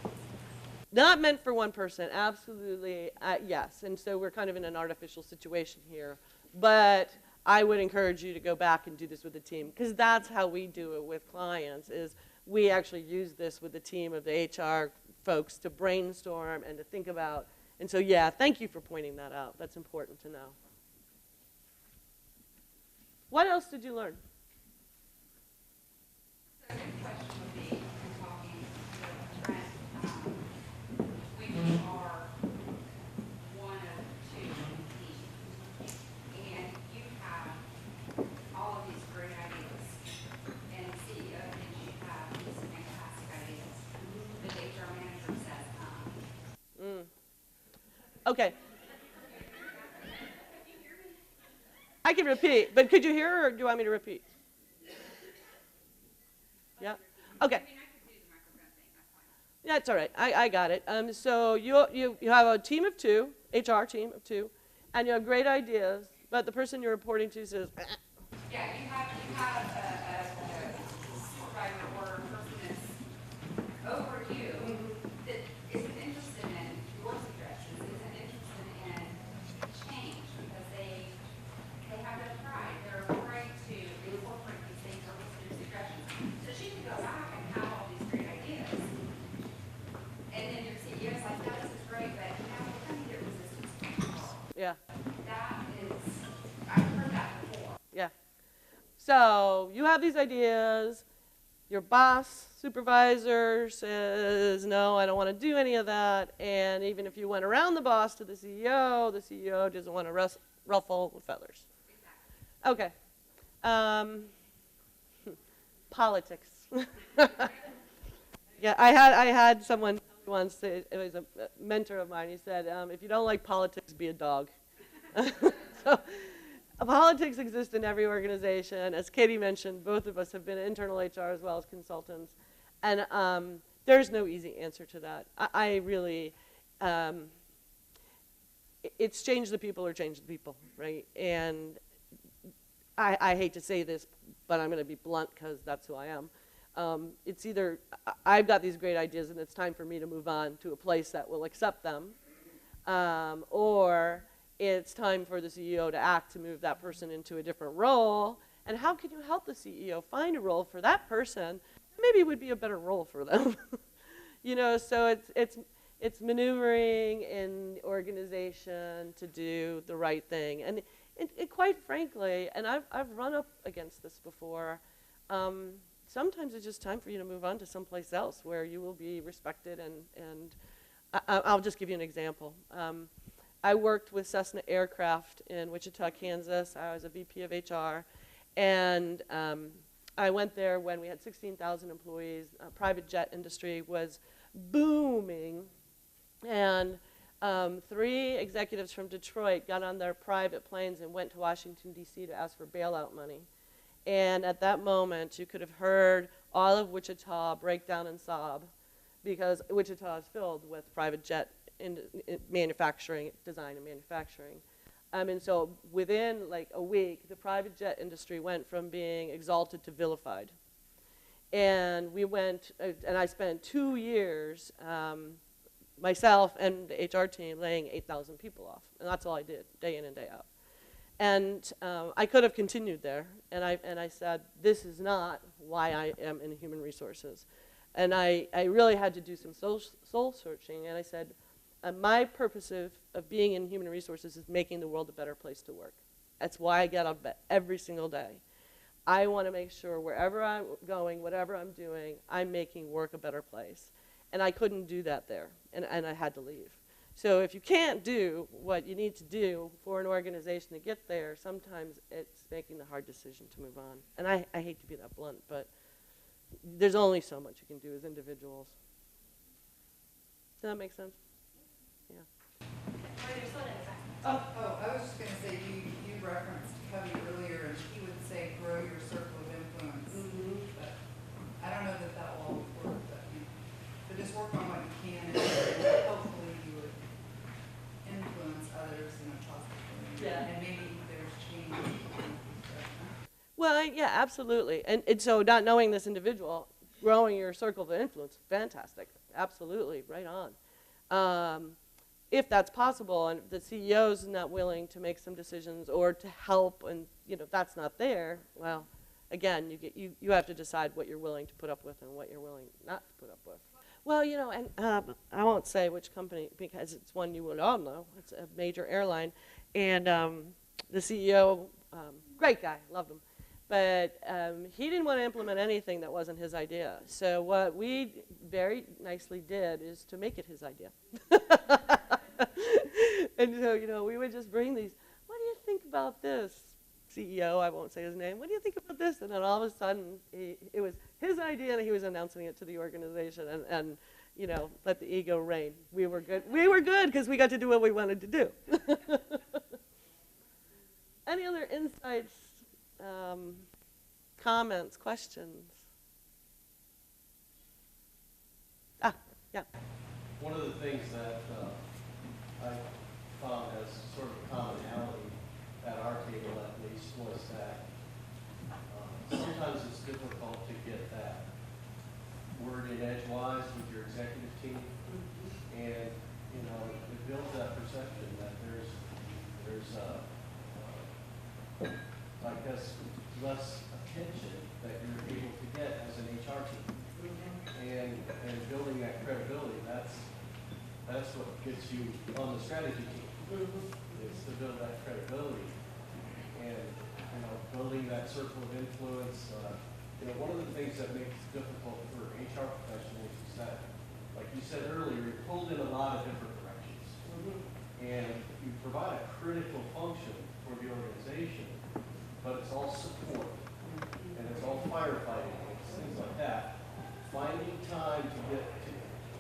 it's Not meant for one person, absolutely, yes. And so we're kind of in an artificial situation here. But I would encourage you to go back and do this with the team, because that's how we do it with clients, is we actually use this with the team of the HR folks to brainstorm and to think about. And so, yeah, thank you for pointing that out. That's important to know. What else did you learn? So a good question would be, in talking to Trent, when you are one of two teams, and you have all of these great ideas, and the CEO thinks you have these fantastic ideas, but the HR manager says, Okay. I can repeat, but could you hear, or do you want me to repeat? Yeah? Okay. I mean, I could do the microphone thing, that's fine. That's all right. I got it. So you have a team of two, HR team of two, and you have great ideas, but the person you're reporting to says, Yeah, you have a supervisor or a person that's over you that isn't interested in your suggestions, isn't interested in change, because they have no pride. They're afraid to incorporate these things or listen to suggestions. So she can go back and have all these great ideas. And then your CEO's like, no, this is great, but now we're going to get resistance. yeah, That is, I've heard that before. yeah. So you have these ideas. Your boss, supervisor says, no, I don't want to do any of that. And even if you went around the boss to the CEO doesn't want to ruffle with feathers. Okay. Politics. Yeah, I had someone once say, it was a mentor of mine, he said, if you don't like politics, be a dog. So, politics exist in every organization. As Katie mentioned, both of us have been internal HR as well as consultants. And there's no easy answer to that. I really, it's change the people or change the people, right? And I hate to say this, but I'm going to be blunt because that's who I am. It's either I've got these great ideas and it's time for me to move on to a place that will accept them, or it's time for the CEO to act to move that person into a different role. And how can you help the CEO find a role for that person that maybe would be a better role for them? You know, so it's maneuvering in the organization to do the right thing. And quite frankly, and I've run up against this before, sometimes it's just time for you to move on to someplace else where you will be respected. And I'll just give you an example. I worked with Cessna Aircraft in Wichita, Kansas. I was a VP of HR. And I went there when we had 16,000 employees. Private jet industry was booming. And 3 executives from Detroit got on their private planes and went to Washington, D.C. to ask for bailout money. And at that moment, you could have heard all of Wichita break down and sob, because Wichita is filled with private jet in manufacturing, design and manufacturing. And so within like a week, the private jet industry went from being exalted to vilified. And we went, and I spent 2 years, myself and the HR team, laying 8,000 people off. And that's all I did, day in and day out. And I could have continued there. And I said, this is not why I am in human resources. And I really had to do some soul searching. And I said, my purpose of being in human resources is making the world a better place to work. That's why I get up every single day. I want to make sure wherever I'm going, whatever I'm doing, I'm making work a better place. And I couldn't do that there, and I had to leave. So if you can't do what you need to do for an organization to get there, sometimes it's making the hard decision to move on. And I hate to be that blunt, but there's only so much you can do as individuals. Does that make sense? Yeah. Oh, I was just going to say, you referenced Covey earlier, and he would say, grow your circle of influence. Mm-hmm. But I don't know that will always work, but just work on what you can, and hopefully you would influence others in a positive way. Yeah. And maybe there's change. Well, yeah, absolutely. And so not knowing this individual, growing your circle of influence, fantastic. Absolutely, right on. If that's possible, and the CEO's not willing to make some decisions or to help, and that's not there, well, again, you have to decide what you're willing to put up with and what you're willing not to put up with. Well, and I won't say which company because it's one you would all know. It's a major airline, and the CEO, great guy, loved him, but he didn't want to implement anything that wasn't his idea. So what we very nicely did is to make it his idea. And so, we would just bring these, what do you think about this? CEO, I won't say his name, what do you think about this? And then all of a sudden, it was his idea and he was announcing it to the organization and let the ego reign. We were good. We were good because we got to do what we wanted to do. Any other insights, comments, questions? Yeah. One of the things that I found as sort of a commonality at our table at least was that sometimes it's difficult to get that word in edgewise with your executive team, and it builds that perception that there's I guess less attention that you're able to get as an HR team, and building that credibility. That's what gets you on the strategy team. It's to build that credibility and building that circle of influence. One of the things that makes it difficult for HR professionals is that, like you said earlier, you're pulled in a lot of different directions, and you provide a critical function for the organization, but it's all support and it's all firefighting, things like that. Finding time to get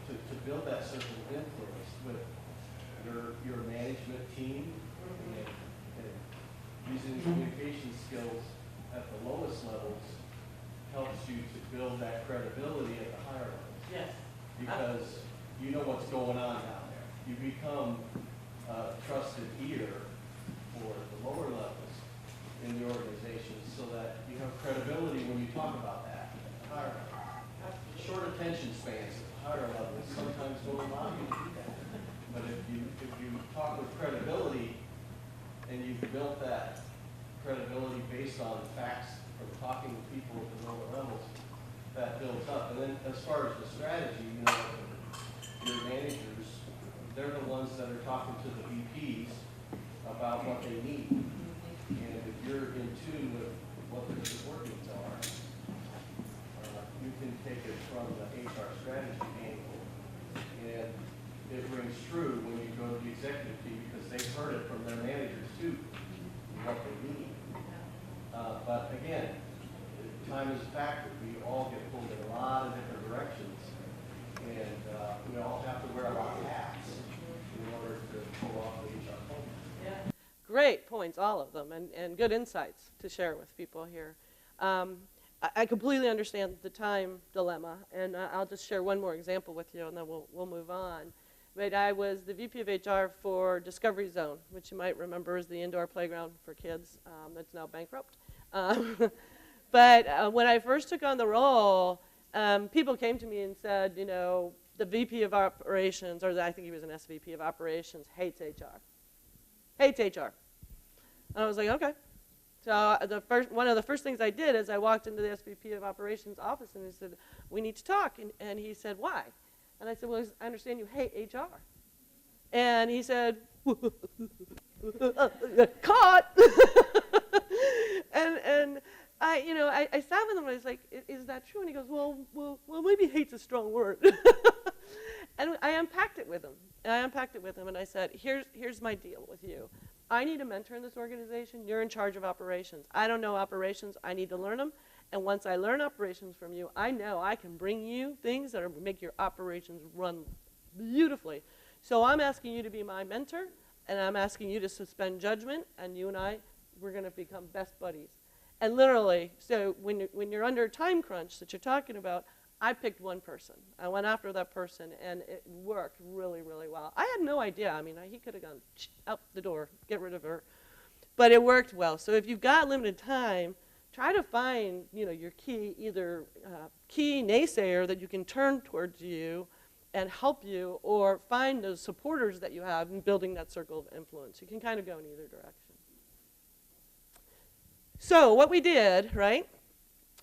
to build that circle of influence with your management team and using communication skills at the lowest levels helps you to build that credibility at the higher levels. Yes. Because you know what's going on down there. You become a trusted ear for the lower levels. in the organization so that you have credibility when you talk about that. Higher, short attention spans at higher levels sometimes don't allow you to do that. But if you talk with credibility and you've built that credibility based on facts from talking to people at the lower levels, that builds up. And then as far as the strategy, you know, your managers, they're the ones that are talking to the VPs about what they need. And if you're in tune with what their support needs are, you can take it from the HR strategy angle. And it rings true when you go to the executive team because they've heard it from their managers too, what they need. But again, time is a factor. We all get pulled in a lot of different directions. And we all have to wear a lot of hats in order to pull off the HR function. Great points, all of them, and good insights to share with people here. I completely understand the time dilemma, and I'll just share one more example with you, and then we'll move on. But I was the VP of HR for Discovery Zone, which you might remember is the indoor playground for kids that's now bankrupt. But when I first took on the role, people came to me and said, you know, the VP of Operations, or I think he was an SVP of Operations, hates HR. Hates HR. And I was like, okay. So one of the first things I did is I walked into the SVP of Operations office and he said, we need to talk. And he said, why? And I said, well, I understand you hate HR. And he said, caught. and I sat with him and I was like, is that true? And he goes, well, maybe hate's a strong word. And I unpacked it with him. And I said, here's my deal with you. I need a mentor in this organization. You're in charge of operations. I don't know operations. I need to learn them. And once I learn operations from you, I know I can bring you things that make your operations run beautifully. So I'm asking you to be my mentor, and I'm asking you to suspend judgment, and you and I, we're going to become best buddies. And literally, so when you're under a time crunch that you're talking about, I picked one person. I went after that person, and it worked really, really well. I had no idea. I mean, he could have gone out the door, get rid of her. But it worked well. So if you've got limited time, try to find, your key, either key naysayer that you can turn towards you and help you, or find those supporters that you have in building that circle of influence. You can kind of go in either direction. So what we did, right,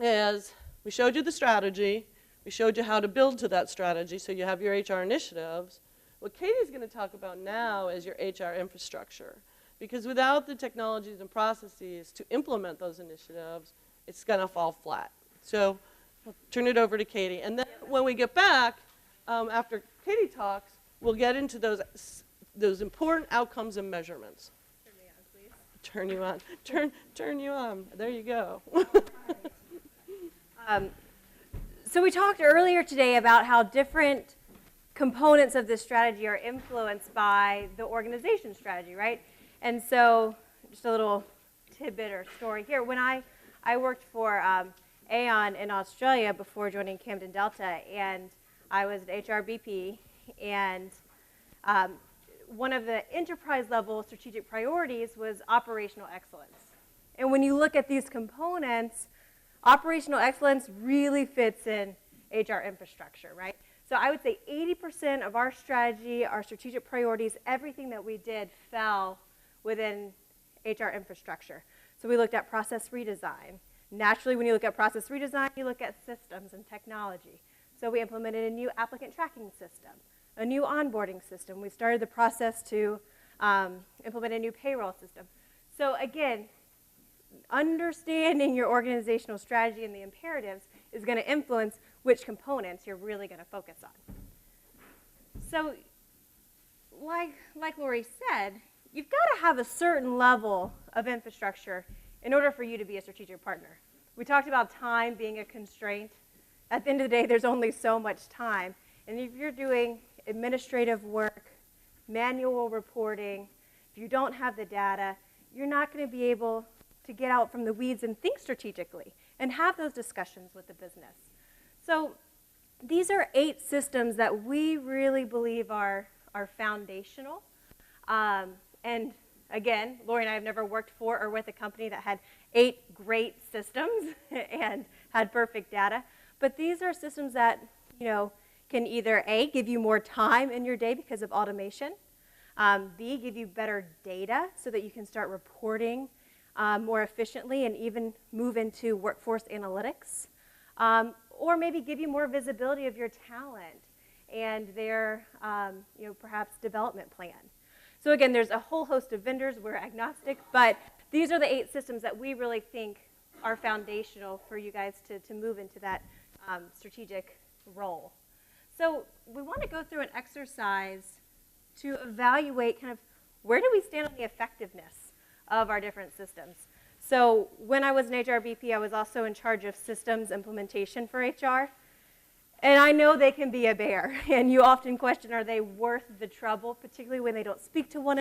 is we showed you the strategy. We showed you how to build to that strategy, so you have your HR initiatives. What Katie's going to talk about now is your HR infrastructure. Because without the technologies and processes to implement those initiatives, it's going to fall flat. So I'll turn it over to Katie. And then when we get back, after Katie talks, we'll get into those important outcomes and measurements. Turn me on, please. Turn you on. Turn you on. There you go. So we talked earlier today about how different components of this strategy are influenced by the organization strategy, right? And so just a little tidbit or story here. When I worked for Aon in Australia before joining Camden Delta, and I was an HR BP, and one of the enterprise level strategic priorities was operational excellence. And when you look at these components, operational excellence really fits in HR infrastructure, right? So I would say 80% of our strategy, our strategic priorities, everything that we did fell within HR infrastructure. So we looked at process redesign. Naturally, when you look at process redesign, you look at systems and technology. So we implemented a new applicant tracking system, a new onboarding system. We started the process to implement a new payroll system. So again, understanding your organizational strategy and the imperatives is going to influence which components you're really going to focus on. So like Lori said, you've got to have a certain level of infrastructure in order for you to be a strategic partner. We talked about time being a constraint. At the end of the day, there's only so much time. And if you're doing administrative work, manual reporting, if you don't have the data, you're not going to be able to get out from the weeds and think strategically and have those discussions with the business. So these are 8 systems that we really believe are foundational. And again, Lori and I have never worked for or with a company that had 8 great systems and had perfect data. But these are systems that, can either A, give you more time in your day because of automation, B, give you better data so that you can start reporting more efficiently and even move into workforce analytics, or maybe give you more visibility of your talent and their, perhaps development plan. So again, there's a whole host of vendors. We're agnostic, but these are the 8 systems that we really think are foundational for you guys to move into that strategic role. So we want to go through an exercise to evaluate kind of where do we stand on the effectiveness of our different systems. So when I was an HR VP, I was also in charge of systems implementation for HR. And I know they can be a bear, and you often question, are they worth the trouble, particularly when they don't speak to one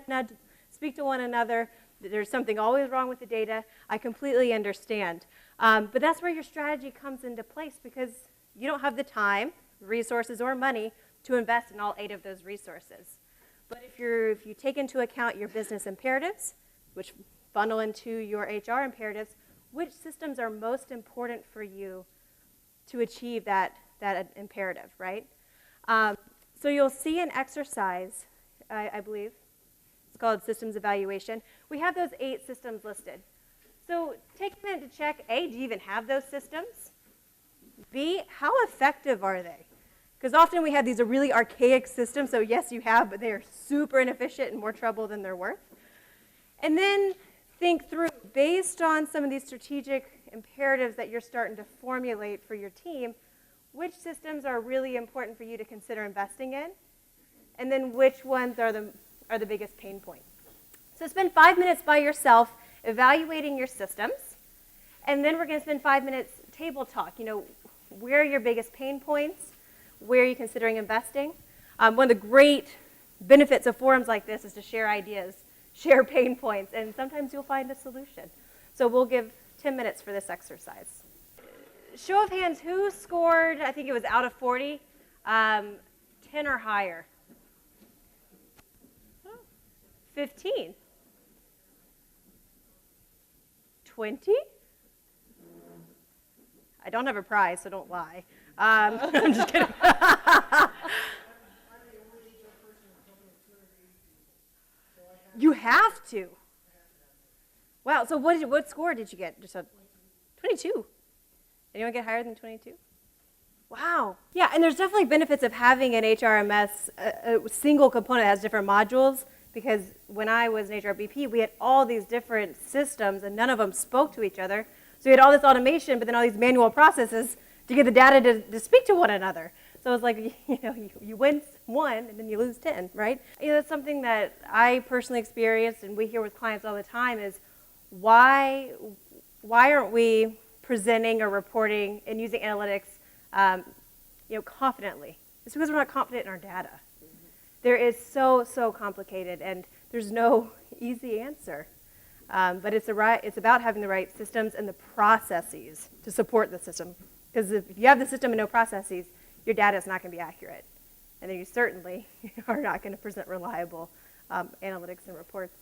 another. There's something always wrong with the data. I completely understand. But that's where your strategy comes into place, because you don't have the time, resources, or money to invest in all 8 of those resources. But if you take into account your business imperatives, which funnel into your HR imperatives, which systems are most important for you to achieve that imperative, right? So you'll see an exercise, I believe. It's called systems evaluation. We have those 8 systems listed. So take a minute to check, A, do you even have those systems? B, how effective are they? Because often we have these really archaic systems, so yes, you have, but they are super inefficient and more trouble than they're worth. And then think through, based on some of these strategic imperatives that you're starting to formulate for your team, which systems are really important for you to consider investing in, and then which ones are the biggest pain point. So spend 5 minutes by yourself evaluating your systems, and then we're going to spend 5 minutes table talk. Where are your biggest pain points? Where are you considering investing? One of the great benefits of forums like this is to share ideas, share pain points, and sometimes you'll find a solution. So we'll give 10 minutes for this exercise. Show of hands, who scored, I think it was out of 40, 10 or higher? 15. 20? I don't have a prize, so don't lie. I'm just kidding. You have to. Wow, so what score did you get? Just a 22. Anyone get higher than 22? Wow. Yeah, and there's definitely benefits of having an HRMS, a single component that has different modules, because when I was an HRBP, we had all these different systems, and none of them spoke to each other. So we had all this automation, but then all these manual processes to get the data to speak to one another. So it's like, you win 1, and then you lose 10, right? That's something that I personally experienced, and we hear with clients all the time, is why aren't we presenting or reporting and using analytics, confidently? It's because we're not confident in our data. There is so complicated, and there's no easy answer. But it's about having the right systems and the processes to support the system. Because if you have the system and no processes, your data is not going to be accurate. And then you certainly are not going to present reliable analytics and reports.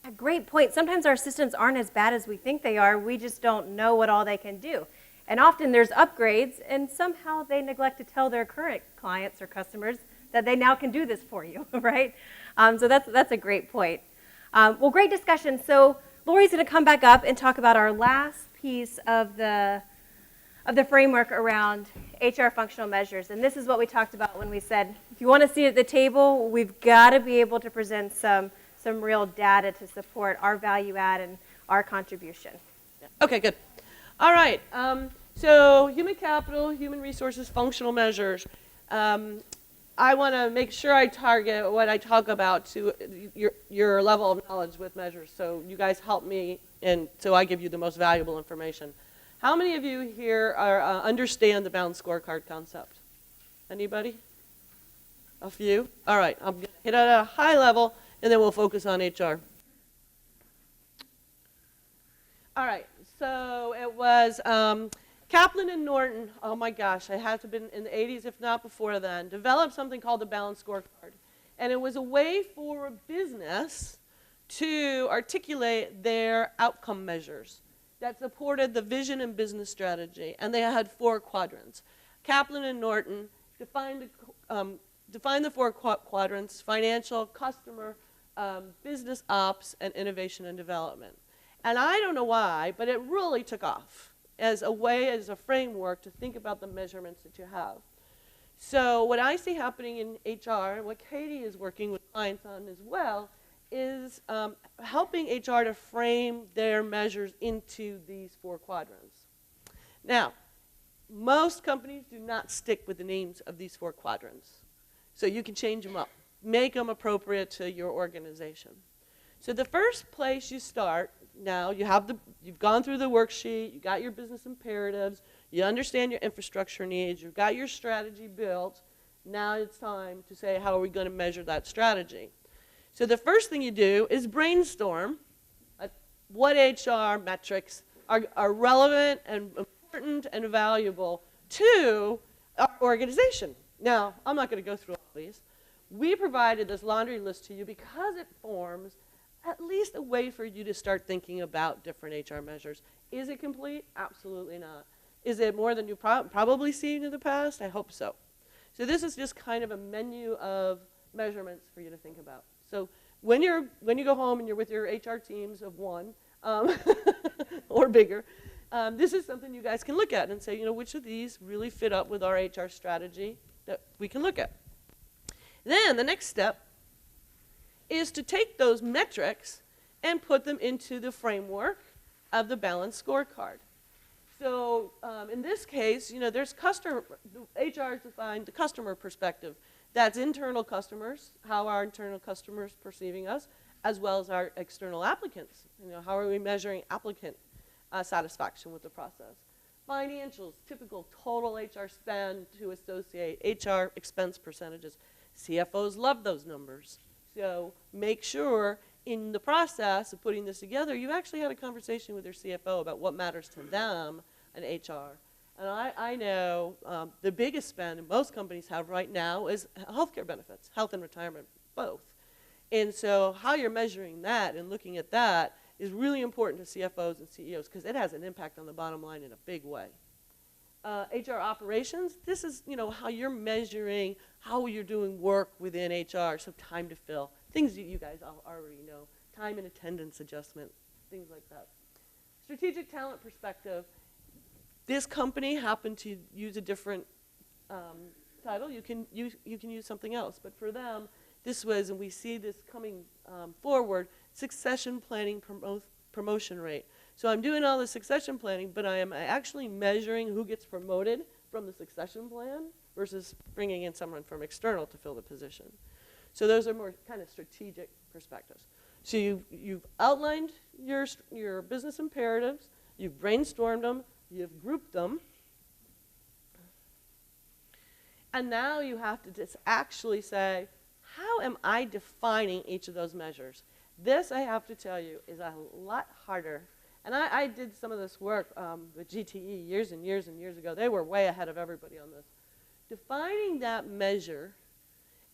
A great point. Sometimes our systems aren't as bad as we think they are. We just don't know what all they can do. And often there's upgrades, and somehow they neglect to tell their current clients or customers that they now can do this for you, right? So that's a great point. Well, great discussion. So Lori's going to come back up and talk about our last piece of the framework around HR functional measures. And this is what we talked about when we said, if you want to see at the table, we've got to be able to present some real data to support our value add and our contribution. Okay, good. All right. So human capital, human resources, functional measures. I want to make sure I target what I talk about to your level of knowledge with measures. So you guys help me, and so I give you the most valuable information. How many of you here understand the balanced scorecard concept? Anybody? A few? All right. I'm going to hit it at a high level, and then we'll focus on HR. All right. So it was Kaplan and Norton, oh my gosh, I had to have been in the 80s, if not before then, developed something called the balanced scorecard. And it was a way for a business to articulate their outcome measures that supported the vision and business strategy. And they had 4 quadrants. Kaplan and Norton defined the 4 quadrants: financial, customer, business ops, and innovation and development. And I don't know why, but it really took off as a way, as a framework to think about the measurements that you have. So what I see happening in HR, and what Katie is working with clients on as well, is helping HR to frame their measures into these 4 quadrants. Now, most companies do not stick with the names of these 4 quadrants. So you can change them up, make them appropriate to your organization. So the first place you start, now you've gone through the worksheet, you got your business imperatives, you understand your infrastructure needs, you've got your strategy built. Now it's time to say, how are we going to measure that strategy? So the first thing you do is brainstorm what HR metrics are relevant and important and valuable to our organization. Now, I'm not going to go through all these. We provided this laundry list to you because it forms at least a way for you to start thinking about different HR measures. Is it complete? Absolutely not. Is it more than you've probably seen in the past? I hope so. So this is just kind of a menu of measurements for you to think about. So when you go home and you're with your HR teams of 1 or bigger, this is something you guys can look at and say, which of these really fit up with our HR strategy that we can look at. Then the next step is to take those metrics and put them into the framework of the balanced scorecard. So in this case, there's HR is defined the customer perspective. That's internal customers, how our internal customers perceiving us, as well as our external applicants. How are we measuring applicant satisfaction with the process? Financials, typical total HR spend to associate HR expense percentages. CFOs love those numbers. So make sure in the process of putting this together, you actually had a conversation with your CFO about what matters to them in HR. And I know the biggest spend most companies have right now is healthcare benefits, health and retirement, both. And so how you're measuring that and looking at that is really important to CFOs and CEOs because it has an impact on the bottom line in a big way. HR operations, this is how you're measuring how you're doing work within HR, so time to fill, things that you guys already know, time and attendance adjustment, things like that. Strategic talent perspective, this company happened to use a different title. You can use something else, but for them, this was, and we see this coming forward, succession planning promotion rate. So I'm doing all the succession planning, but I am actually measuring who gets promoted from the succession plan versus bringing in someone from external to fill the position. So those are more kind of strategic perspectives. So you've outlined your business imperatives, you've brainstormed them, you've grouped them, and now you have to just actually say, how am I defining each of those measures? This, I have to tell you, is a lot harder. And I did some of this work with GTE years and years and years ago. They were way ahead of everybody on this. Defining that measure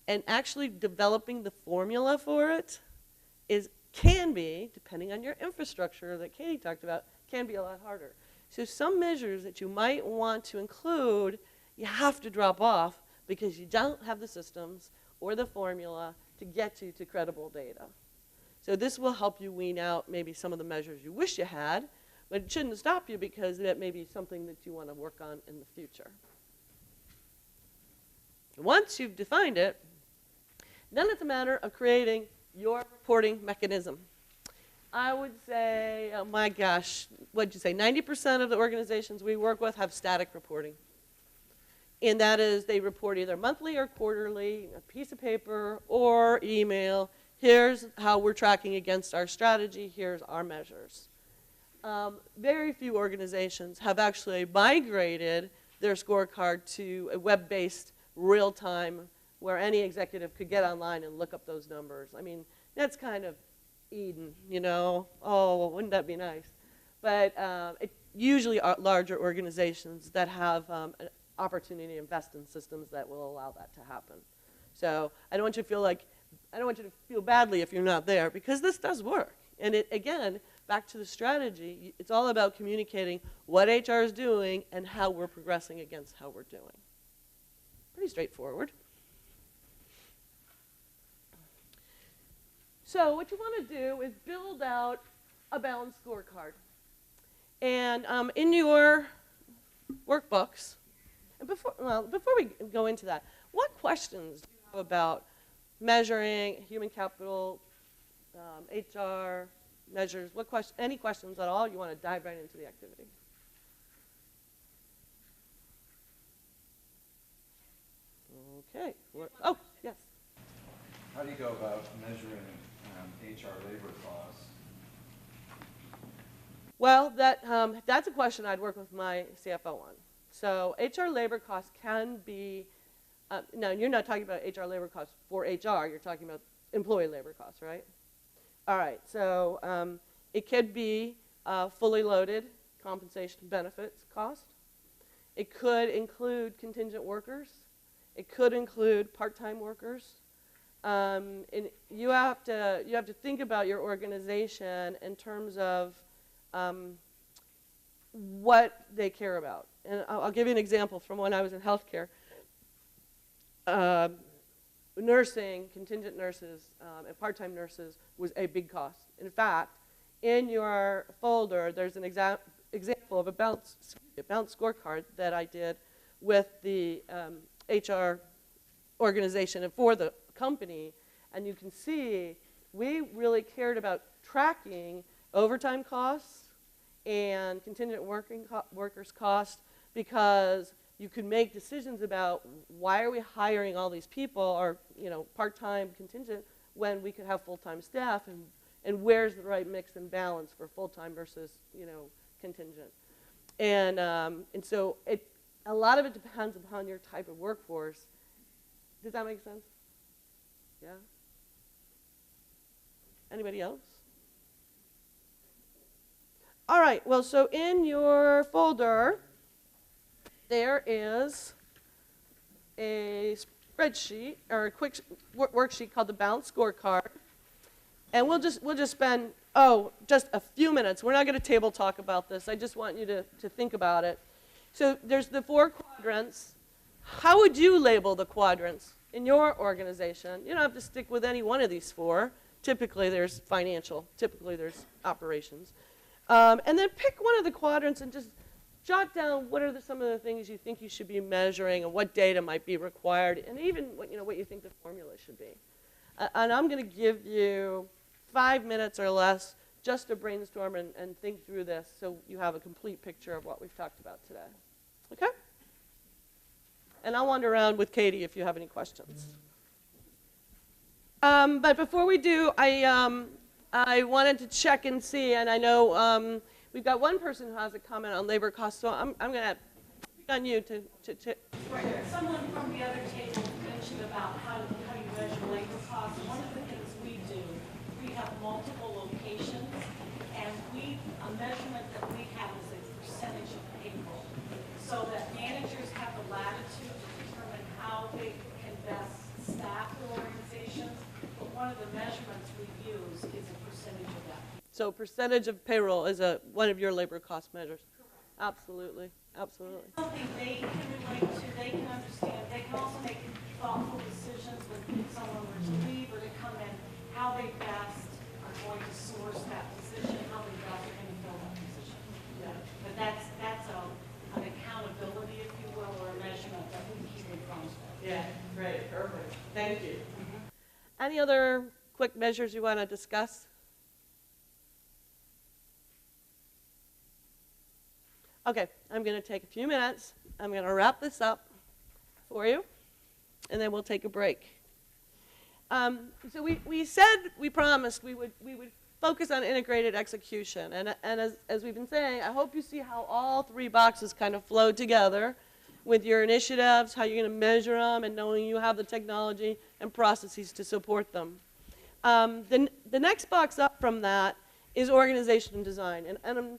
and actually developing the formula for it can be, depending on your infrastructure that Katie talked about, can be a lot harder. So some measures that you might want to include, you have to drop off because you don't have the systems or the formula to get you to credible data. So this will help you wean out maybe some of the measures you wish you had, but it shouldn't stop you because that may be something that you want to work on in the future. Once you've defined it, then it's a matter of creating your reporting mechanism. I would say, oh my gosh, what'd you say, 90% of the organizations we work with have static reporting. And that is they report either monthly or quarterly, a piece of paper or email. Here's how we're tracking against our strategy. Here's our measures. Very few organizations have actually migrated their scorecard to a web-based real-time where any executive could get online and look up those numbers. I mean, that's kind of Eden, Oh, wouldn't that be nice? But it usually are larger organizations that have an opportunity to invest in systems that will allow that to happen. So I don't want you to feel like I don't want you to feel badly if you're not there, because this does work. And it, again, back to the strategy, it's all about communicating what HR is doing and how we're progressing against how we're doing. Pretty straightforward. So what you want to do is build out a balanced scorecard. And in your workbooks, and before we go into that, what questions do you have about measuring human capital, HR measures? Any questions at all? You want to dive right into the activity? Okay. Oh, yes. How do you go about measuring HR labor costs? Well, that's a question I'd work with my CFO on. So HR labor costs can be, now you're not talking about HR labor costs for HR, you're talking about employee labor costs, right? All right, so it could be fully loaded compensation benefits cost. It could include contingent workers. It could include part-time workers. And you have to think about your organization in terms of what they care about. And I'll give you an example from when I was in healthcare. Nursing, contingent nurses, and part-time nurses was a big cost. In fact, in your folder, there's an example of a balanced scorecard that I did with the HR organization and for the company. And you can see we really cared about tracking overtime costs and contingent workers costs, because you could make decisions about why are we hiring all these people, or part-time contingent, when we could have full-time staff, and where's the right mix and balance for full-time versus contingent. And so a lot of it depends upon your type of workforce. Does that make sense? Yeah? Anybody else? All right, well, so in your folder, there is a spreadsheet, or a quick worksheet called the Balanced Scorecard. And we'll just spend, just a few minutes. We're not going to table talk about this. I just want you to think about it. So there's the 4 quadrants. How would you label the quadrants in your organization? You don't have to stick with any one of these 4. Typically, there's financial. Typically, there's operations. And then pick one of the quadrants and just jot down what are some of the things you think you should be measuring and what data might be required, and even what you think the formula should be. And I'm going to give you 5 minutes or less just to brainstorm and think through this so you have a complete picture of what we've talked about today. Okay? And I'll wander around with Katie if you have any questions. But before we do, I wanted to check and see, and I know we've got one person who has a comment on labor costs, so I'm going to pick on you to Right. Someone from the other table mentioned about how you measure labor costs. One of the things we do, we have multiple locations, and a measurement that we have is a percentage of payroll, so that managers have the latitude to determine how they can best staff their organizations. But one of the measurements we use is a percentage of that. So percentage of payroll is one of your labor cost measures. Correct. Absolutely. Absolutely. Something they can relate to, they can understand, they can also make thoughtful decisions when someone were to leave or to come in, how they best are going to source that position, how they best are going to fill that position. Yeah. But that's an accountability, if you will, or a measurement that we keep in front of them. Yeah, great, perfect. Thank you. Any other quick measures you want to discuss? Okay, I'm going to take a few minutes. I'm going to wrap this up for you, and then we'll take a break. So we promised we would focus on integrated execution, and as we've been saying, I hope you see how all 3 boxes kind of flow together with your initiatives, how you're going to measure them, and knowing you have the technology and processes to support them. The next box up from that is organization and design, and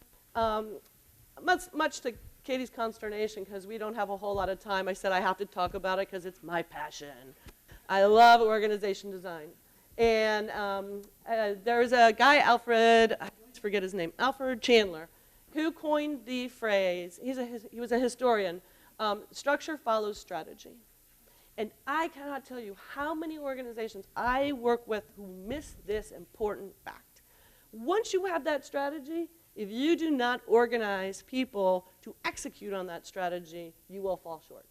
much to Katie's consternation, because we don't have a whole lot of time, I said I have to talk about it because it's my passion. I love organization design. And there's a guy, Alfred, I always forget his name, Alfred Chandler, who coined the phrase, he was a historian, structure follows strategy. And I cannot tell you how many organizations I work with who miss this important fact. Once you have that strategy, if you do not organize people to execute on that strategy, you will fall short.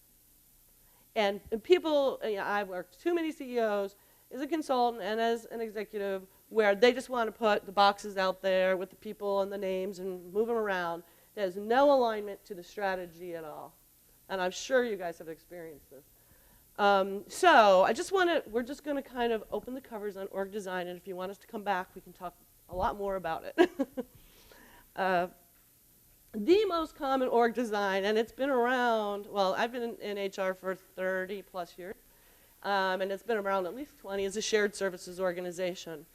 And people, I've worked too many CEOs as a consultant and as an executive where they just want to put the boxes out there with the people and the names and move them around. There's no alignment to the strategy at all. And I'm sure you guys have experienced this. So we're just going to kind of open the covers on org design, and if you want us to come back, we can talk a lot more about it. The most common org design, and it's been around, well, I've been in HR for 30 plus years, and it's been around at least 20, is a shared services organization.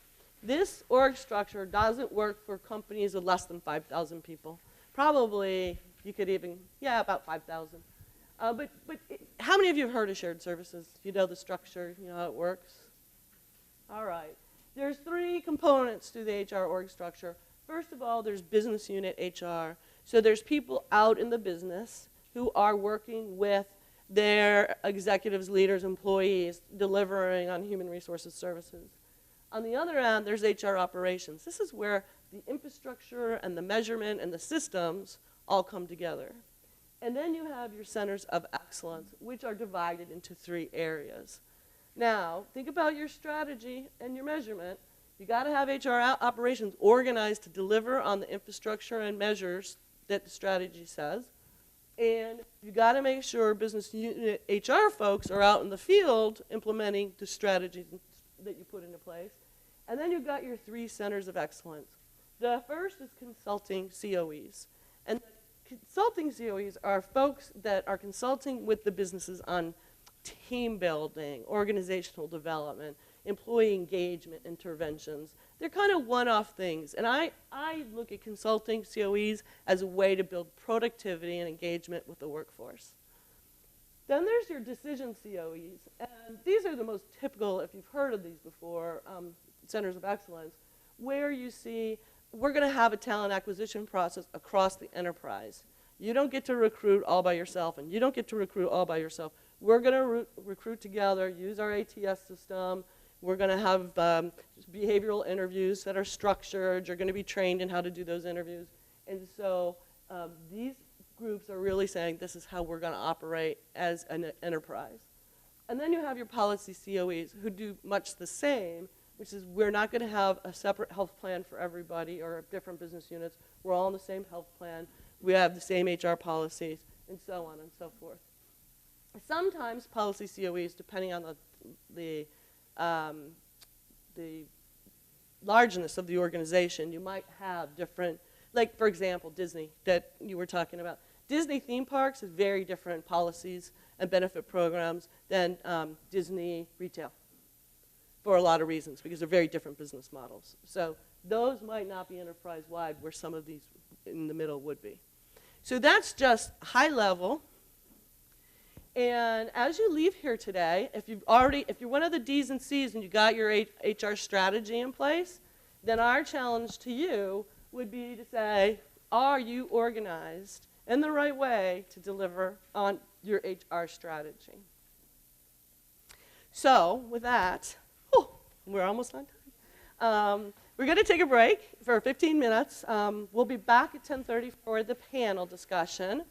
This org structure doesn't work for companies with less than 5,000 people. Probably, you could even, about 5,000. But how many of you have heard of shared services? You know the structure, you know how it works? All right. There's 3 components to the HR org structure. First of all, there's business unit HR. So there's people out in the business who are working with their executives, leaders, employees, delivering on human resources services. On the other hand, there's HR operations. This is where the infrastructure and the measurement and the systems all come together. And then you have your centers of excellence, which are divided into 3 areas. Now, think about your strategy and your measurement. You got to have HR operations organized to deliver on the infrastructure and measures that the strategy says. And you got to make sure business unit HR folks are out in the field implementing the strategy that you put into place. And then you've got your 3 centers of excellence. The first is consulting COEs. And consulting COEs are folks that are consulting with the businesses on team building, organizational development, employee engagement interventions. They're kind of one-off things. And I look at consulting COEs as a way to build productivity and engagement with the workforce. Then there's your decision COEs. And these are the most typical, if you've heard of these before, centers of excellence, where you see we're going to have a talent acquisition process across the enterprise. You don't get to recruit all by yourself, and you don't get to recruit all by yourself. We're going to recruit together, use our ATS system. We're going to have behavioral interviews that are structured. You're going to be trained in how to do those interviews. And so these groups are really saying this is how we're going to operate as an enterprise. And then you have your policy COEs who do much the same, which is we're not going to have a separate health plan for everybody or different business units. We're all in the same health plan. We have the same HR policies, and so on and so forth. Sometimes policy COEs, depending on the largeness of the organization, you might have different, like for example, Disney that you were talking about. Disney theme parks has very different policies and benefit programs than Disney retail for a lot of reasons, because they're very different business models. So those might not be enterprise-wide where some of these in the middle would be. So that's just high level. And as you leave here today, if you're one of the D's and C's and you got your HR strategy in place, then our challenge to you would be to say, are you organized in the right way to deliver on your HR strategy? So with that, we're almost on time. We're going to take a break for 15 minutes. We'll be back at 10:30 for the panel discussion.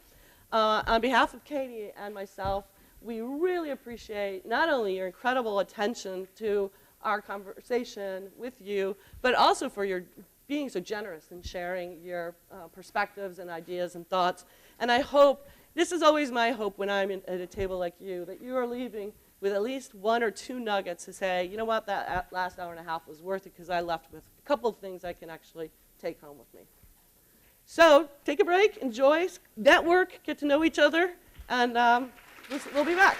On behalf of Katie and myself, we really appreciate not only your incredible attention to our conversation with you, but also for your being so generous and sharing your perspectives and ideas and thoughts. And I hope, this is always my hope when I'm at a table like you, that you are leaving with at least 1 or 2 nuggets to say, you know what, that last hour and a half was worth it because I left with a couple of things I can actually take home with me. So take a break, enjoy, network, get to know each other, and we'll be back.